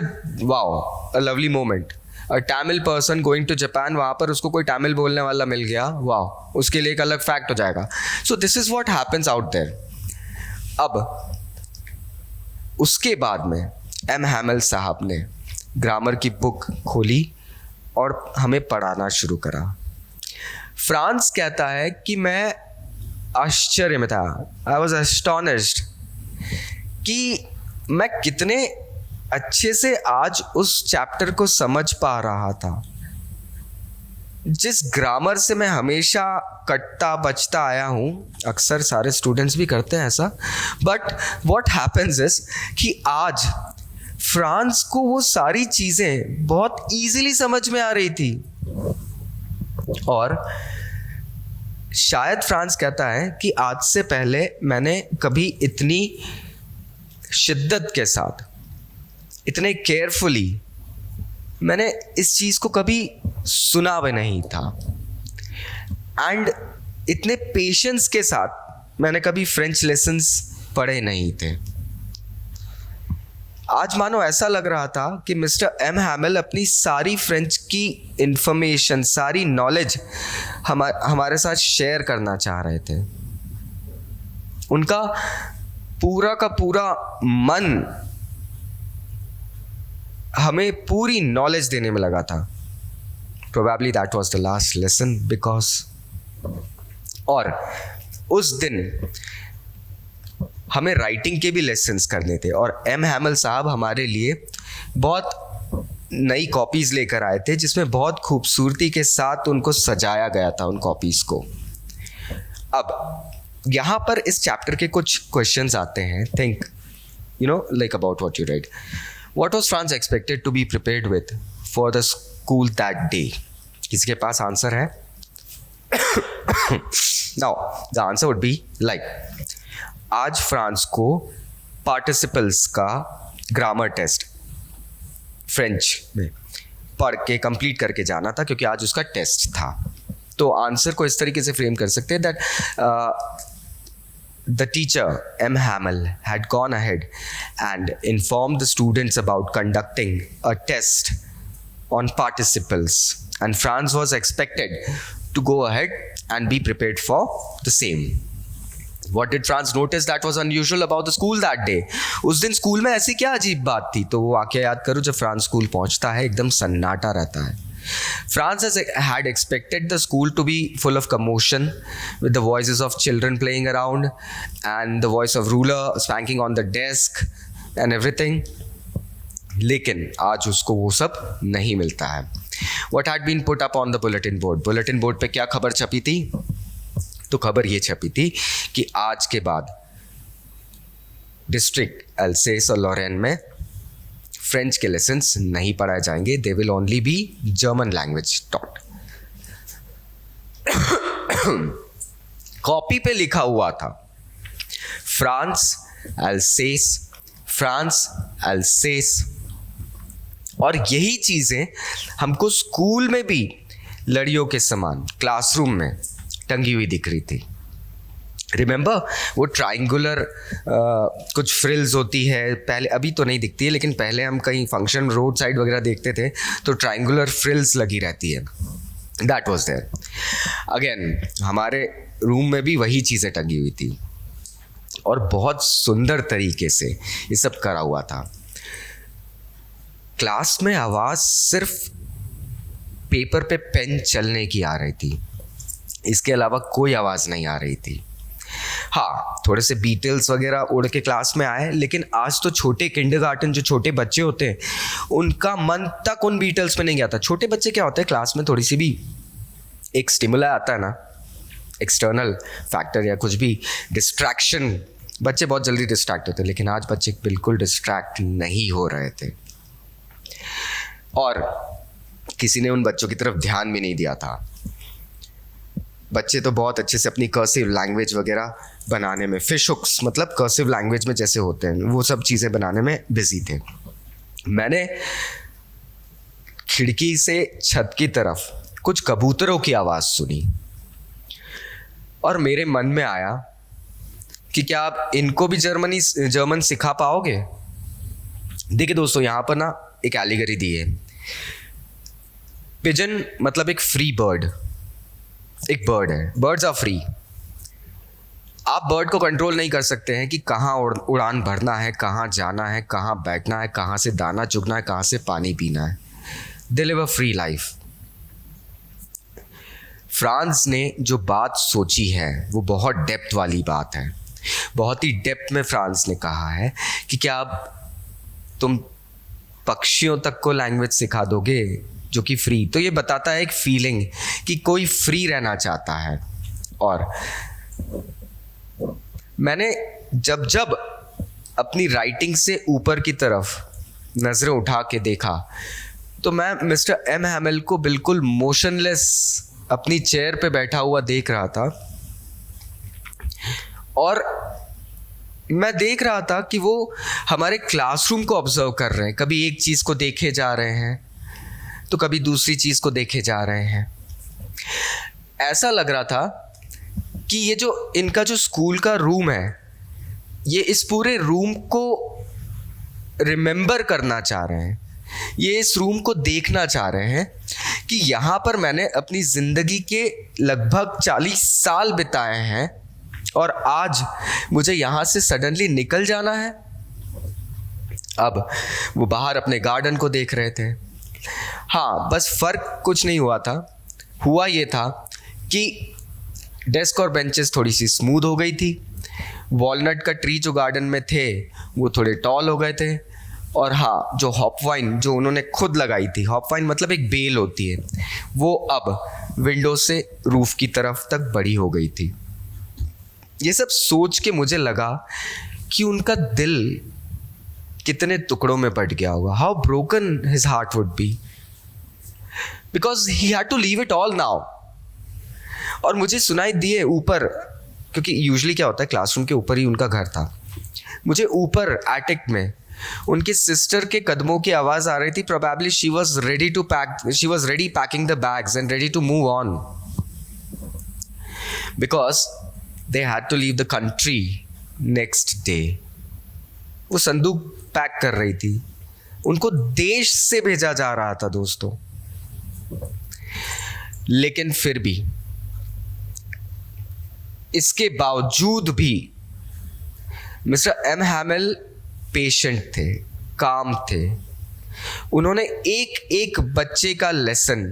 lovely moment. A Tamil person going to Japan, वहाँ पर उसको कोई तमिल बोलने वाला मिल गया, वाह, उसके लिए एक अलग फैक्ट हो जाएगा। So this is what happens out there. अब उसके बाद में एम हैमिल साहब ने ग्रामर की बुक खोली और हमें पढ़ाना शुरू करा। फ्रांस कहता है कि मैं आश्चर्य में था, आई वॉज एस्टोनिश्ड कि मैं कितने अच्छे से आज उस चैप्टर को समझ पा रहा था, जिस ग्रामर से मैं हमेशा कटता बचता आया हूँ। अक्सर सारे स्टूडेंट्स भी करते हैं ऐसा, बट व्हाट हैपेंस इज कि आज फ्रांस को वो सारी चीज़ें बहुत ईजिली समझ में आ रही थी। और शायद फ्रांस कहता है कि आज से पहले मैंने कभी इतनी शिद्दत के साथ, इतने केयरफुली मैंने इस चीज़ को कभी सुना भी नहीं था, एंड इतने पेशेंस के साथ मैंने कभी फ्रेंच लेसन्स पढ़े नहीं थे। आज मानो ऐसा लग रहा था कि मिस्टर एम हैमिल अपनी सारी फ्रेंच की इंफॉर्मेशन, सारी नॉलेज हमारे साथ शेयर करना चाह रहे थे। उनका पूरा का पूरा मन हमें पूरी नॉलेज देने में लगा था। Probably that was the last lesson because, और उस दिन हमें राइटिंग के भी लेसन्स करने थे, और एम हैमिल साहब हमारे लिए बहुत नई कॉपीज़ लेकर आए थे, जिसमें बहुत खूबसूरती के साथ उनको सजाया गया था उन कॉपीज़ को। अब यहाँ पर इस चैप्टर के कुछ क्वेश्चंस आते हैं. Think like about what you read. What was France expected to be prepared with for the school that day? किसी के पास आंसर है? Now the answer would be like, आज फ्रांस को पार्टिसिपल्स का ग्रामर टेस्ट फ्रेंच में पढ़ के complete करके जाना था, क्योंकि आज उसका टेस्ट था. तो आंसर को इस तरीके से फ्रेम कर सकते हैं that the teacher, M. Hamel, had gone ahead and informed the students about conducting a test on participles, and France was expected to go ahead and be prepared for the same. What did France notice that was unusual about the school that day? उस दिन school में ऐसी क्या अजीब बात थी? तो वो वाकया याद करो, जब फ्रांस स्कूल पहुंचता है एकदम सन्नाटा रहता है. France had expected the school to be full of commotion, with the voices of children playing around and the voice of ruler spanking on the desk and everything. लेकिन आज उसको वो सब नहीं मिलता है. What had been put up on the bulletin board? Bulletin board पे क्या खबर छपी थी? तो खबर ये छपी थी कि आज के बाद डिस्ट्रिक्ट अल्सेस और लॉरेन में फ्रेंच के लेसन्स नहीं पढ़ाए जाएंगे. They will only be German language taught. Copy पे लिखा हुआ था फ्रांस अल्सेस, फ्रांस अल्सेस, और यही चीजें हमको स्कूल में भी लड़ियों के समान क्लासरूम में टंगी हुई दिख रही थी. रिमेंबर वो ट्राइंगुलर कुछ फ्रिल्स होती है पहले, अभी तो नहीं दिखती है, लेकिन पहले हम कहीं फंक्शन रोड साइड वगैरह देखते थे तो ट्राइंगुलर फ्रिल्स लगी रहती है. That was there. अगेन हमारे रूम में भी वही चीज़ें टंगी हुई थी और बहुत सुंदर तरीके से ये सब करा हुआ था. क्लास में आवाज़ सिर्फ पेपर पे पेन चलने की आ रही थी, इसके अलावा कोई आवाज़ नहीं आ रही थी. हाँ, थोड़े से बीटल्स वगैरह उड़ के क्लास में आए, लेकिन आज तो छोटे किंडरगार्टन जो छोटे बच्चे होते हैं उनका मन तक उन बीटल्स में नहीं गया था. छोटे बच्चे क्या होते हैं, क्लास में थोड़ी सी भी एक स्टिमुला आता है ना, एक्सटर्नल फैक्टर या कुछ भी डिस्ट्रैक्शन, बच्चे बहुत जल्दी डिस्ट्रैक्ट होते हैं. लेकिन आज बच्चे बिल्कुल डिस्ट्रैक्ट नहीं हो रहे थे और किसी ने उन बच्चों की तरफ ध्यान भी नहीं दिया था. बच्चे तो बहुत अच्छे से अपनी कर्सिव लैंग्वेज वगैरह बनाने में, फिश हुक्स मतलब कर्सिव लैंग्वेज में जैसे होते हैं, वो सब चीज़ें बनाने में बिजी थे. मैंने खिड़की से छत की तरफ कुछ कबूतरों की आवाज़ सुनी और मेरे मन में आया कि क्या आप इनको भी जर्मन सिखा पाओगे. देखिए दोस्तों, यहाँ पर ना एक एलिगरी दी है. पिजन मतलब एक फ्री बर्ड, एक बर्ड है. Birds are free. आप बर्ड को कंट्रोल नहीं कर सकते हैं कि कहाँ उड़ान भरना है, कहाँ जाना है, कहाँ बैठना है, कहाँ से दाना चुगना है, कहाँ से पानी पीना है. They live a free life. France ने जो बात सोची है वो बहुत डेप्थ वाली बात है. बहुत ही डेप्थ में फ्रांस ने कहा है कि क्या अब तुम पक्षियों तक को लैंग्वेज सिखा दोगे जो कि फ्री. तो ये बताता है एक फीलिंग कि कोई फ्री रहना चाहता है. और मैंने जब जब अपनी राइटिंग से ऊपर की तरफ नज़रें उठा के देखा तो मैं मिस्टर एम हैमेल को बिल्कुल मोशनलेस अपनी चेयर पे बैठा हुआ देख रहा था और मैं देख रहा था कि वो हमारे क्लासरूम को ऑब्जर्व कर रहे हैं. कभी एक चीज़ को देखे जा रहे हैं तो कभी दूसरी चीज़ को देखे जा रहे हैं. ऐसा लग रहा था कि ये जो इनका जो स्कूल का रूम है, ये इस पूरे रूम को रिमेंबर करना चाह रहे हैं, ये इस रूम को देखना चाह रहे हैं कि यहाँ पर मैंने अपनी ज़िंदगी के लगभग 40 साल बिताए हैं और आज मुझे यहाँ से सडनली निकल जाना है. अब वो बाहर अपने गार्डन को देख रहे थे. हाँ, बस फ़र्क कुछ नहीं हुआ ये था कि डेस्क और बेंचेस थोड़ी सी स्मूथ हो गई थी. वॉलनट का ट्री जो गार्डन में थे वो थोड़े टॉल हो गए थे. और हाँ, जो हॉपवाइन जो उन्होंने खुद लगाई थी, हॉपवाइन मतलब एक बेल होती है, वो अब विंडो से रूफ की तरफ तक बड़ी हो गई थी. ये सब सोच के मुझे लगा कि उनका दिल कितने टुकड़ों में बट गया होगा, how broken his heart would be, because he had to leave it all now. और मुझे सुनाई दिए ऊपर, क्योंकि यूजुअली क्या होता है क्लासरूम के ऊपर ही उनका घर था, मुझे ऊपर एटिक में उनकी सिस्टर के कदमों की आवाज आ रही थी। Probably she was ready packing the bags and ready to move on, because they had to leave the country next day. वो संदूक पैक कर रही थी, उनको देश से भेजा जा रहा था दोस्तों। लेकिन फिर भी, इसके बावजूद भी मिस्टर एम हैमिल पेशेंट थे, काम थे। उन्होंने एक एक बच्चे का लेसन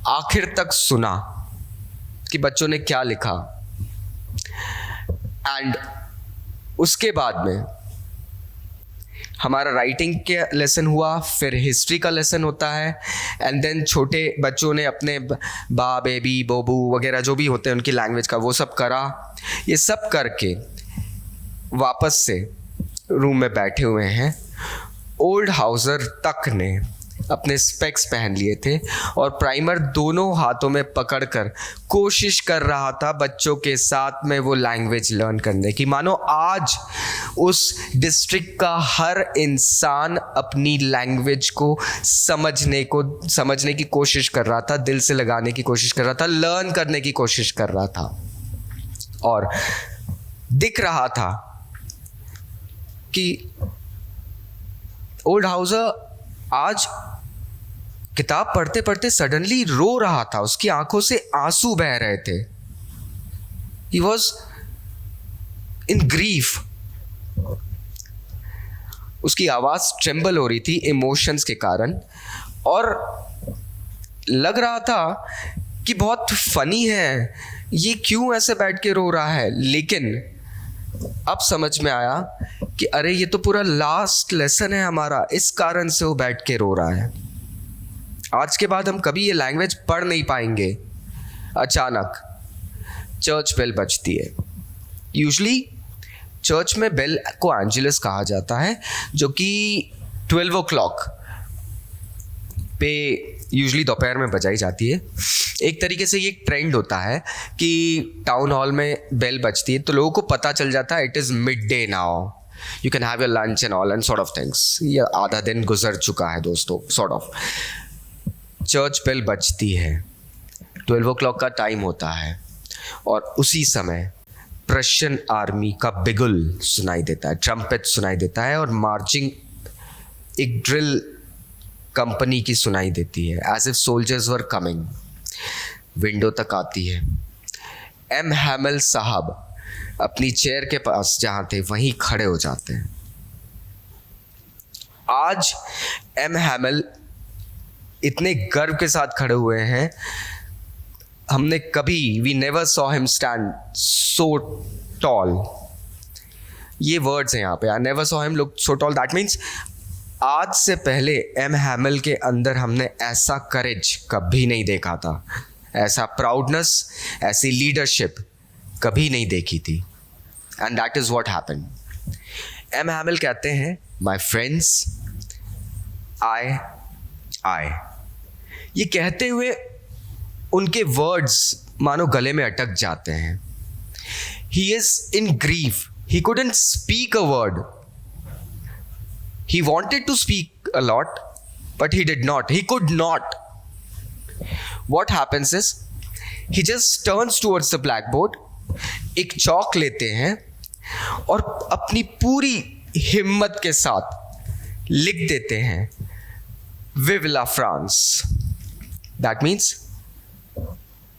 आखिर तक सुना कि बच्चों ने क्या लिखा, एंड उसके बाद में हमारा राइटिंग के लेसन हुआ, फिर हिस्ट्री का लेसन होता है, एंड देन छोटे बच्चों ने अपने बा, बेबी, बोबू वगैरह जो भी होते हैं उनकी लैंग्वेज का वो सब करा। ये सब करके वापस से रूम में बैठे हुए हैं। ओल्ड हाउसर तक ने अपने स्पेक्स पहन लिए थे और प्राइमर दोनों हाथों में पकड़कर कोशिश कर रहा था बच्चों के साथ में वो लैंग्वेज लर्न करने की, मानो आज उस डिस्ट्रिक्ट का हर इंसान अपनी लैंग्वेज को समझने की कोशिश कर रहा था, दिल से लगाने की कोशिश कर रहा था, लर्न करने की कोशिश कर रहा था। और दिख रहा था कि ओल्ड हाउसर आज किताब पढ़ते पढ़ते सडनली रो रहा था, उसकी आंखों से आंसू बह रहे थे। ही वॉज इन ग्रीफ, उसकी आवाज ट्रेम्बल हो रही थी इमोशंस के कारण, और लग रहा था कि बहुत फनी है, ये क्यों ऐसे बैठ के रो रहा है। लेकिन अब समझ में आया कि अरे ये तो पूरा लास्ट लेसन है हमारा, इस कारण से वो बैठ के रो रहा है। आज के बाद हम कभी ये लैंग्वेज पढ़ नहीं पाएंगे। अचानक चर्च बेल बजती है। यूजुअली चर्च में बेल को एंजेलस कहा जाता है, जो कि 12 o'clock पे यूजुअली दोपहर में बजाई जाती है। एक तरीके से ये एक ट्रेंड होता है कि टाउन हॉल में बेल बजती है तो लोगों को पता चल जाता है it is mid day now, you can have your lunch and all and sort of things. ये आधा दिन गुजर चुका है दोस्तों, सॉर्ट ऑफ। चर्च बेल बजती है, 12 o'clock का टाइम होता है, और उसी समय प्रशियन आर्मी का बिगुल सुनाई देता है, ट्रम्पेट सुनाई देता है, और मार्चिंग एक ड्रिल कंपनी की सुनाई देती है, as if soldiers were coming. Window तक आती है। एम हैमिल साहब अपनी चेयर के पास जहाँ थे वहीं खड़े हो जाते हैं। आज एम हैमिल इतने गर्व के साथ खड़े हुए हैं, हमने कभी, we never saw him stand so tall. ये वर्ड्स हैं यहाँ पे, I never saw him look so tall. That means आज से पहले एम हैमिल के अंदर हमने ऐसा करेज कभी नहीं देखा था, ऐसा प्राउडनेस, ऐसी लीडरशिप कभी नहीं देखी थी। And that is what happened. M Hamel कहते हैं, माय फ्रेंड्स, आई। ये कहते हुए उनके वर्ड्स मानो गले में अटक जाते हैं। He is in grief, he couldn't speak a word. He wanted to speak a lot, but he did not. He could not. What happens is, he just turns towards the blackboard, एक चौक लेते हैं और अपनी पूरी हिम्मत के साथ लिख देते हैं, Vive la France. That means,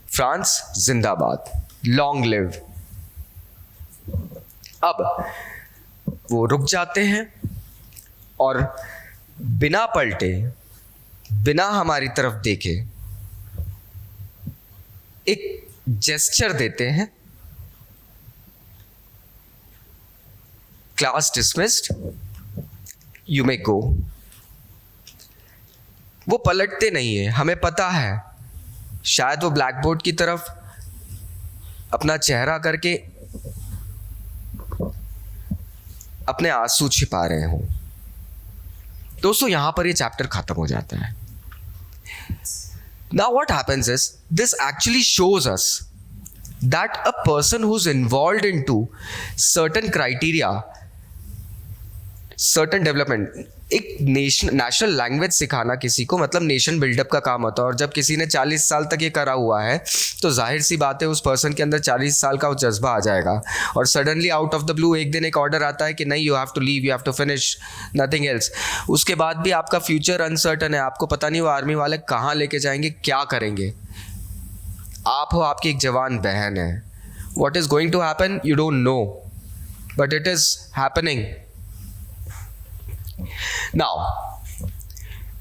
France जिंदाबाद, long live. अब वो रुक जाते हैं और बिना पलटे, बिना हमारी तरफ देखे एक जेस्चर देते हैं, क्लास डिसमिस्ड, यू मे गो। वो पलटते नहीं है, हमें पता है शायद वो ब्लैक बोर्ड की तरफ अपना चेहरा करके अपने आंसू छिपा रहे हो। दोस्तों यहां पर ये चैप्टर खत्म हो जाता है। Now what happens is this actually shows us that a person who's involved into certain criteria, certain development, एक नेशनल लैंग्वेज सिखाना किसी को मतलब नेशन बिल्डअप का काम होता है। और जब किसी ने 40 साल तक ये करा हुआ है तो जाहिर सी बात है उस पर्सन के अंदर 40 साल का जज्बा आ जाएगा। और suddenly out of the blue एक दिन एक ऑर्डर आता है कि नहीं, you have to leave, you have to finish, nothing else. उसके बाद भी आपका फ्यूचर अनसर्टन है, आपको पता नहीं वो आर्मी वाले कहाँ लेके जाएंगे, क्या करेंगे। आप हो, आपकी एक जवान बहन है, what is going to happen you don't know, but it is happening. Now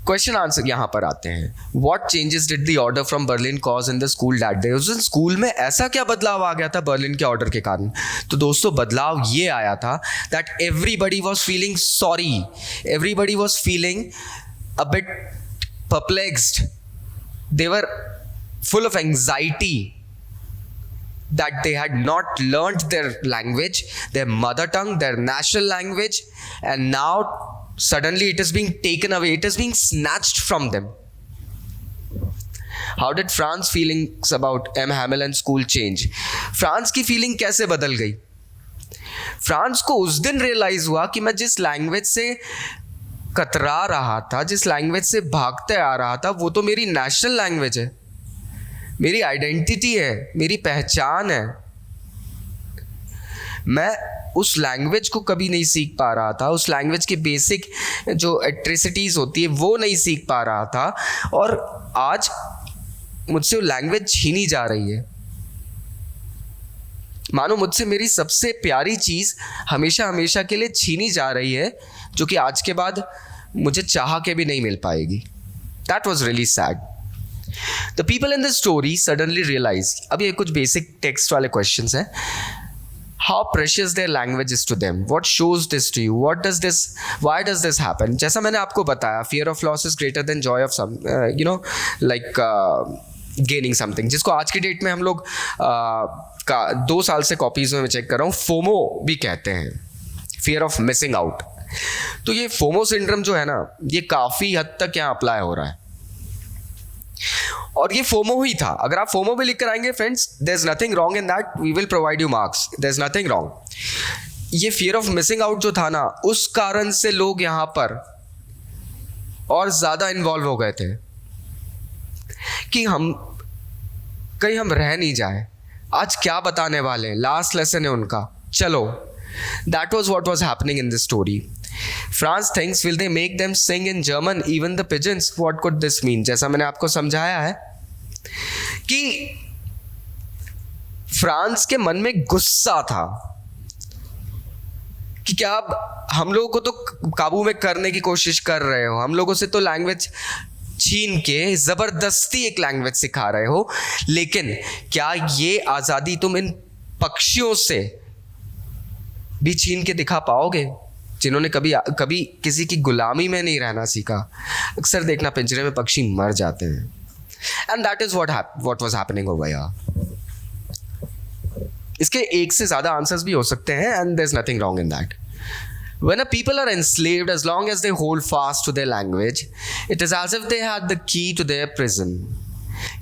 question answer यहां पर आते हैं। What changes did the order from Berlin cause in the school that day? उस दिन स्कूल में ऐसा क्या बदलाव आ गया था बर्लिन के ऑर्डर के कारण? तो दोस्तों बदलाव ये आया था that everybody was feeling sorry, everybody was feeling a bit perplexed, they were full of anxiety that they had not learned their language, their mother tongue, their national language, and now suddenly it is being taken away, it is being snatched from them. How did France feelings about M. Hamilton school change? France की feeling कैसे बदल गई? France को उस दिन realise हुआ कि मैं जिस लैंग्वेज से कतरा रहा था, जिस लैंग्वेज से भागते आ रहा था, वो तो मेरी नेशनल लैंग्वेज है, मेरी आइडेंटिटी है, मेरी पहचान है। मैं उस लैंग्वेज को कभी नहीं सीख पा रहा था, उस लैंग्वेज की बेसिक जो एट्रिसिटीज़ होती है वो नहीं सीख पा रहा था, और आज मुझसे वो लैंग्वेज छीनी जा रही है। मानो मुझसे मेरी सबसे प्यारी चीज़ हमेशा हमेशा के लिए छीनी जा रही है, जो कि आज के बाद मुझे चाह के भी नहीं मिल पाएगी। That was really sad. The people in the story suddenly realized, अब ये कुछ बेसिक टेक्स्ट वाले क्वेश्चंस हैं, how precious their language is to them. What shows this to you? What does this, why does this happen? जैसा मैंने आपको बताया, fear of loss is greater than joy of some, like gaining something, जिसको आज की date में हम लोग का 2 साल से कॉपीज में चेक कर रहा हूँ, फोमो भी कहते हैं, fear of missing out। तो ये फोमो सिंड्रोम जो है ना, ये काफ़ी हद तक यहाँ अप्लाई हो रहा है, और ये फोमो ही था। अगर आप फोमो भी लिख कर आएंगे friends, there is nothing wrong in that, we will provide you marks, there is nothing wrong. ये फियर ऑफ मिसिंग आउट जो था ना, उस कारण से लोग यहां पर और ज्यादा इन्वॉल्व हो गए थे कि हम कहीं हम रह नहीं जाए। आज क्या बताने वाले हैं, लास्ट लेसन है उनका, चलो। That was what was happening in this story. France thinks, will they make them sing in German, even the pigeons? What could this mean? जैसा मैंने आपको समझाया है कि फ्रांस के मन में गुस्सा था कि क्या आप हम लोगों को तो काबू में करने की कोशिश कर रहे हो, हम लोगों से तो लैंग्वेज छीन के जबरदस्ती एक लैंग्वेज सिखा रहे हो, लेकिन क्या ये आज़ादी तुम इन पक्षियों से भी छीन के दिखा पाओगे जिन्होंने कभी किसी की गुलामी में नहीं रहना सीखा? अक्सर देखना पिंजरे में पक्षी मर जाते हैं, and that is what was happening over here. इसके एक से ज्यादा आंसर्स भी हो सकते हैं, and there is nothing wrong in that. When a people are enslaved, as long as they hold fast to their language, it is as if they had the key to their prison.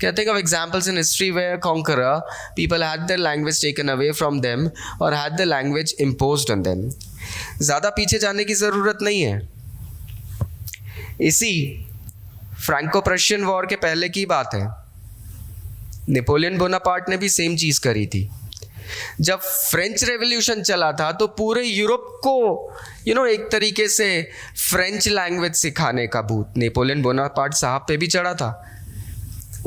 Can I think of examples in history where conqueror people had their language taken away from them or had their language imposed on them? ज़्यादा पीछे जाने की ज़रूरत नहीं है। इसी Franco Prussian war के पहले की बात है, नेपोलियन बोनापार्ट ने भी सेम चीज़ करी थी। जब फ्रेंच रेवोल्यूशन चला था तो पूरे यूरोप को एक तरीके से फ्रेंच लैंग्वेज सिखाने का भूत नेपोलियन बोनापार्ट साहब पे भी चढ़ा था।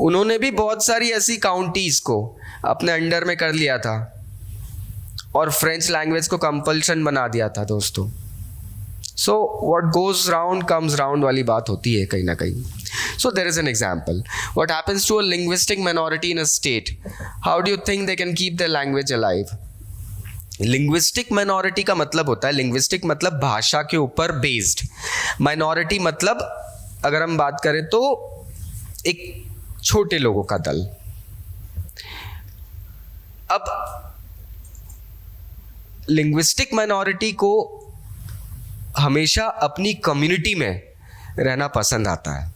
उन्होंने भी बहुत सारी ऐसी काउंटीज को अपने अंडर में कर लिया था और फ्रेंच लैंग्वेज को कंपल्शन बना दिया था दोस्तों। So what goes round comes round वाली बात होती है कहीं ना कहीं। So there is an example, what happens to a linguistic minority in a state, how do you think they can keep their language alive? Linguistic minority का मतलब होता है, लिंग्विस्टिक मतलब भाषा के ऊपर बेस्ड, माइनॉरिटी मतलब अगर हम बात करें तो एक छोटे लोगों का दल। अब लिंग्विस्टिक माइनॉरिटी को हमेशा अपनी कम्युनिटी में रहना पसंद आता है,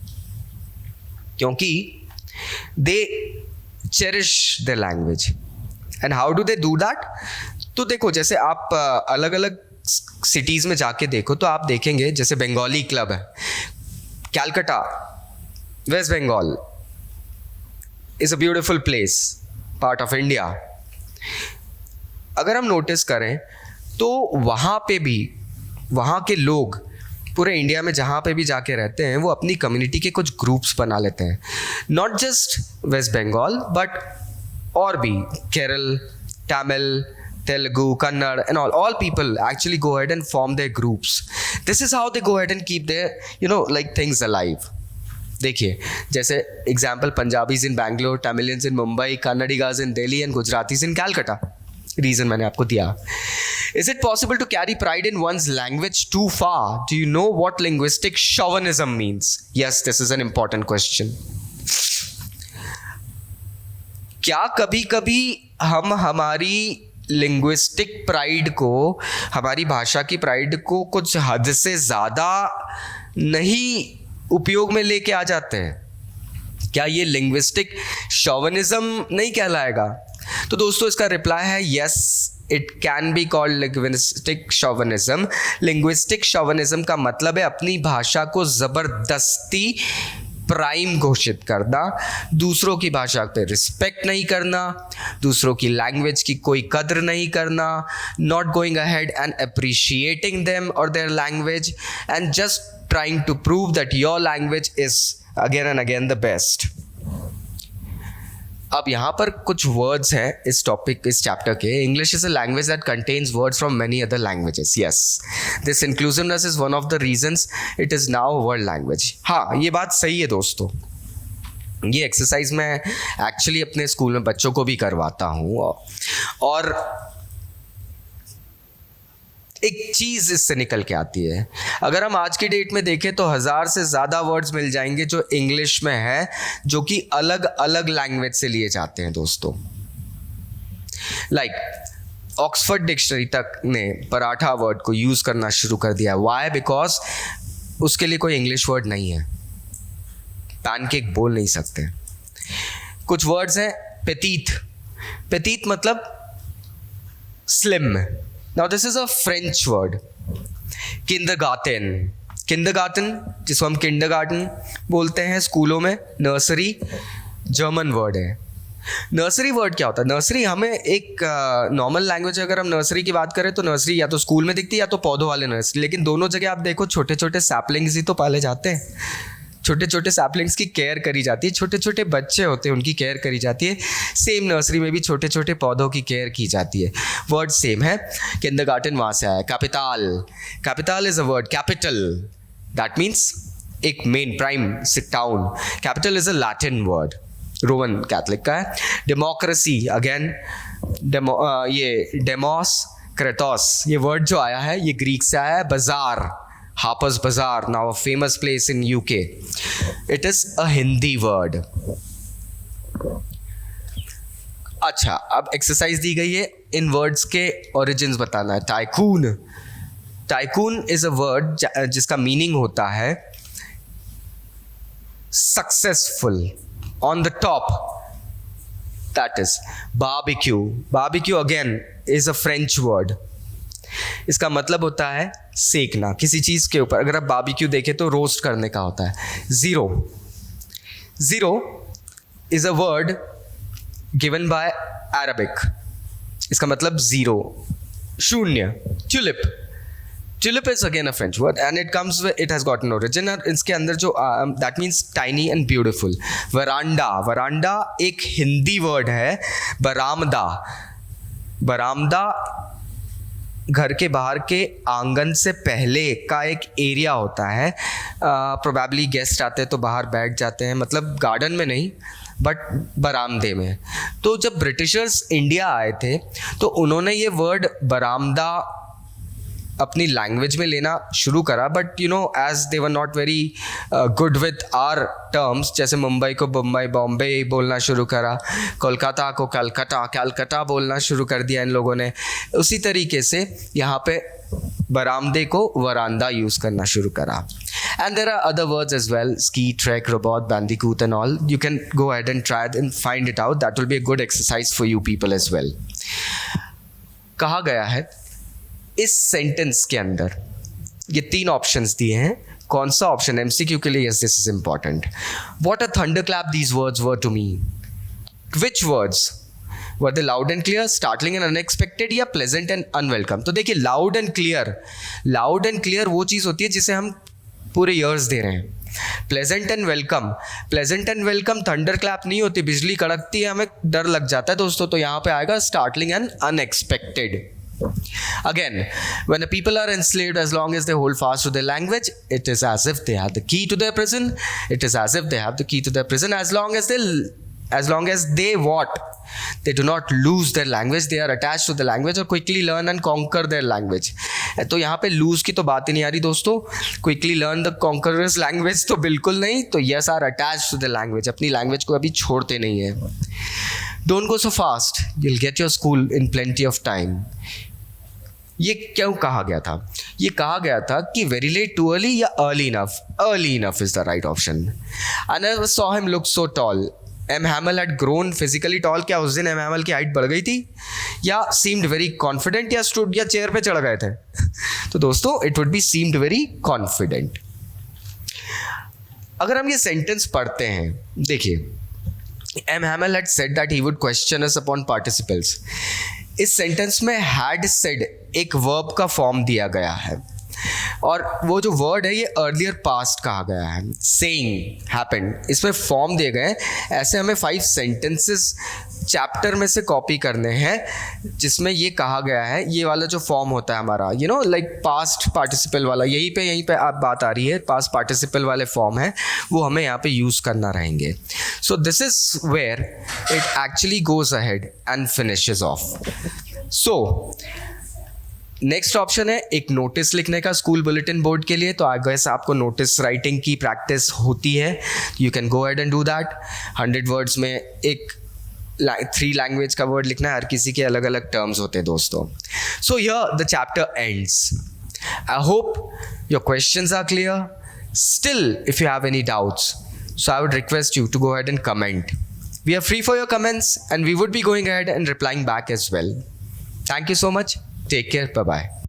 क्योंकि they cherish the language. And how do they do that? तो देखो, जैसे आप अलग अलग सिटीज़ में जाके देखो तो आप देखेंगे, जैसे बंगाली क्लब है, Calcutta, West Bengal is a beautiful place, part of India. अगर हम नोटिस करें तो वहाँ पे भी वहाँ के लोग पूरे इंडिया में जहाँ पे भी जाके रहते हैं वो अपनी कम्युनिटी के कुछ ग्रुप्स बना लेते हैं, not just West Bengal but और भी Kerala, Tamil, Telugu, Kannada and all people actually go ahead and form their groups. This is how they go ahead and keep their like things alive. देखिए, जैसे example, Punjabis in Bangalore, Tamilians in Mumbai, Kannadigas in Delhi and Gujaratis in Calcutta. Reason मैंने आपको दिया। Is it possible to carry pride in one's language too far? Do you know what linguistic chauvinism means? Yes, this is an important question. क्या कभी कभी हम हमारी linguistic pride को, हमारी भाषा की प्राइड को कुछ हद से ज़्यादा नहीं उपयोग में लेके आ जाते हैं? क्या ये लिंग्विस्टिक शॉविनिज्म नहीं कहलाएगा? तो दोस्तों, इसका रिप्लाई है yes, it can be called linguistic chauvinism. Linguistic chauvinism का मतलब है अपनी भाषा को ज़बरदस्ती प्राइम घोषित करना, दूसरों की भाषा पे रिस्पेक्ट नहीं करना, दूसरों की लैंग्वेज की कोई कद्र नहीं करना, not going ahead and appreciating them और their language and just trying to prove that your language is again and again the best. अब यहाँ पर कुछ वर्ड्स हैं इस टॉपिक, इस चैप्टर के। English is a language that contains words from many other languages. Yes, this inclusiveness is one of the reasons it is now world language. हाँ, ये बात सही है दोस्तों। ये एक्सरसाइज मैं एक्चुअली अपने स्कूल में बच्चों को भी करवाता हूँ, और एक चीज़ इससे निकल के आती है। अगर हम आज की डेट में देखें तो 1000 से ज़्यादा वर्ड्स मिल जाएंगे जो इंग्लिश में है, जो कि अलग अलग लैंग्वेज से लिए जाते हैं दोस्तों। लाइक ऑक्सफोर्ड डिक्शनरी तक ने पराठा वर्ड को यूज़ करना शुरू कर दिया। वाई? बिकॉज उसके लिए कोई इंग्लिश वर्ड नहीं है, पैनकेक बोल नहीं सकते। कुछ वर्ड्स हैं पेतीत। पेतीत मतलब slim. Now this is a French word. Kindergarten. Kindergarten, जिसको हम kindergarten बोलते हैं स्कूलों में, नर्सरी जर्मन वर्ड है। नर्सरी वर्ड क्या होता है? नर्सरी, हमें एक नॉर्मल लैंग्वेज, अगर हम नर्सरी की बात करें तो नर्सरी या तो स्कूल में दिखती है या तो पौधों वाले नर्सरी, लेकिन दोनों जगह आप देखो छोटे छोटे सैपलिंग्स ही तो पाले जाते हैं। छोटे छोटे सैपलिंग्स की केयर करी जाती है, छोटे छोटे बच्चे होते हैं उनकी केयर करी जाती है। सेम नर्सरी में भी छोटे छोटे पौधों की केयर की जाती है। वर्ड सेम है। किंडरगार्टन वहाँ से आया। Capital, capital is a word, capital that means एक main prime town. Capital is a Latin word, Roman Catholic का है। डेमोक्रेसी, अगेन ये डेमोस क्रेटोस, ये वर्ड जो आया है ये ग्रीक से आया है। बाजार, Harper's Bazaar, now a famous place in UK. It is a Hindi word. अच्छा, अब एक्सरसाइज दी गई है इन वर्ड्स के ओरिजिन्स बताना है। Tycoon, tycoon is a word जिसका मीनिंग होता है successful, on the top. That is barbecue. Barbecue again is a French word. इसका मतलब होता है सेकना किसी चीज़ के ऊपर। अगर आप बारबेक्यू देखें तो रोस्ट करने का होता है। Zero, zero is a word given by Arabic. इसका मतलब ज़ीरो, शून्य। Tulip, tulip is again a French word and it comes, it has got an origin. इसके अंदर जो that means tiny and beautiful. Veranda, veranda एक Hindi word है। बरामदा, बरामदा घर के बाहर के आंगन से पहले का एक एरिया होता है। प्रोबेबली गेस्ट आते हैं तो बाहर बैठ जाते हैं, मतलब गार्डन में नहीं बट बरामदे में। तो जब ब्रिटिशर्स इंडिया आए थे तो उन्होंने ये वर्ड बरामदा अपनी लैंग्वेज में लेना शुरू करा, but you know as they were not very good with our terms, जैसे मुंबई को मुंबई, बॉम्बे बोलना शुरू करा, कोलकाता को कलकत्ता, कलकत्ता बोलना शुरू कर दिया इन लोगों ने। उसी तरीके से यहाँ पे बरामदे को वरांदा यूज करना शुरू करा. And there are other words as well, ski, trek, robot, bandicoot and all. You can go ahead and try it and find it out. That will be a good exercise for you people as well. कहा गया है इस sentence के अंदर, ये 3 options दिए हैं. कौन सा ऑप्शन MCQ के लिए? Yes, this is important. What a thunderclap these words were to me. Which words? Were they loud and clear, startling and unexpected, या pleasant and unwelcome? तो देखिए loud and clear वो चीज़ होती है जिसे हम पूरे ईयर्स दे रहे हैं. Pleasant and welcome thunder clap नहीं होती, बिजली कड़कती है हमें डर लग जाता है दोस्तों. तो यहाँ पे आएगा startling and unexpected. Again, when the people are enslaved, as long as they hold fast to their language, it is as if they have the key to their prison. As long as they what? They do not lose their language, they are attached to the language or quickly learn and conquer their language. तो यहाँ पे lose की तो बात ही नहीं आ रही दोस्तों. Quickly learn the conqueror's language तो बिल्कुल नहीं. तो yes, are attached to the language, अपनी language को अभी छोड़ते नहीं है. Don't go so fast, you'll get your school in plenty of time. ये क्यों कहा गया था? ये कहा गया था कि very late too early या early enough is the right option. I never saw him look so tall. M. Hamel had grown physically tall. क्या उस दिन M. Hamel की हाइट बढ़ गई थी? या seemed very confident, या stood या चेयर पे चढ़ गए थे? तो दोस्तों it would be seemed very confident. अगर हम ये सेंटेंस पढ़ते हैं, देखिए M. Hamel had said that he would question us upon participles. इस सेंटेंस में had said एक वर्ब का फॉर्म दिया गया है और वो जो वर्ड है ये अर्लियर पास्ट कहा गया है. सेइंग हैपेंड, इसमें फॉर्म दिए गए हैं. ऐसे हमें 5 सेंटेंसेस चैप्टर में से कॉपी करने हैं जिसमें ये कहा गया है. ये वाला जो फॉर्म होता है हमारा, you know like past participle वाला, यहीं पे आप बात आ रही है. पास्ट पार्टिसिपल वाले फॉर्म है वो हमें यहाँ पे यूज़ करना रहेंगे. So this is where it actually goes ahead and finishes off. So next option है एक नोटिस लिखने का स्कूल बुलेटिन बोर्ड के लिए. तो आई गेस आपको नोटिस राइटिंग की प्रैक्टिस होती है. You can go ahead and do that. 100 words में एक 3 लैंग्वेज का वर्ड लिखना है. हर किसी के अलग अलग टर्म्स होते हैं दोस्तों. So here the chapter ends. I hope your questions are clear. Still if you have any doubts, so I would request you to go ahead and comment. We are free for your comments and we would be going ahead and replying back as well. Thank you so much. Take care. Bye-bye.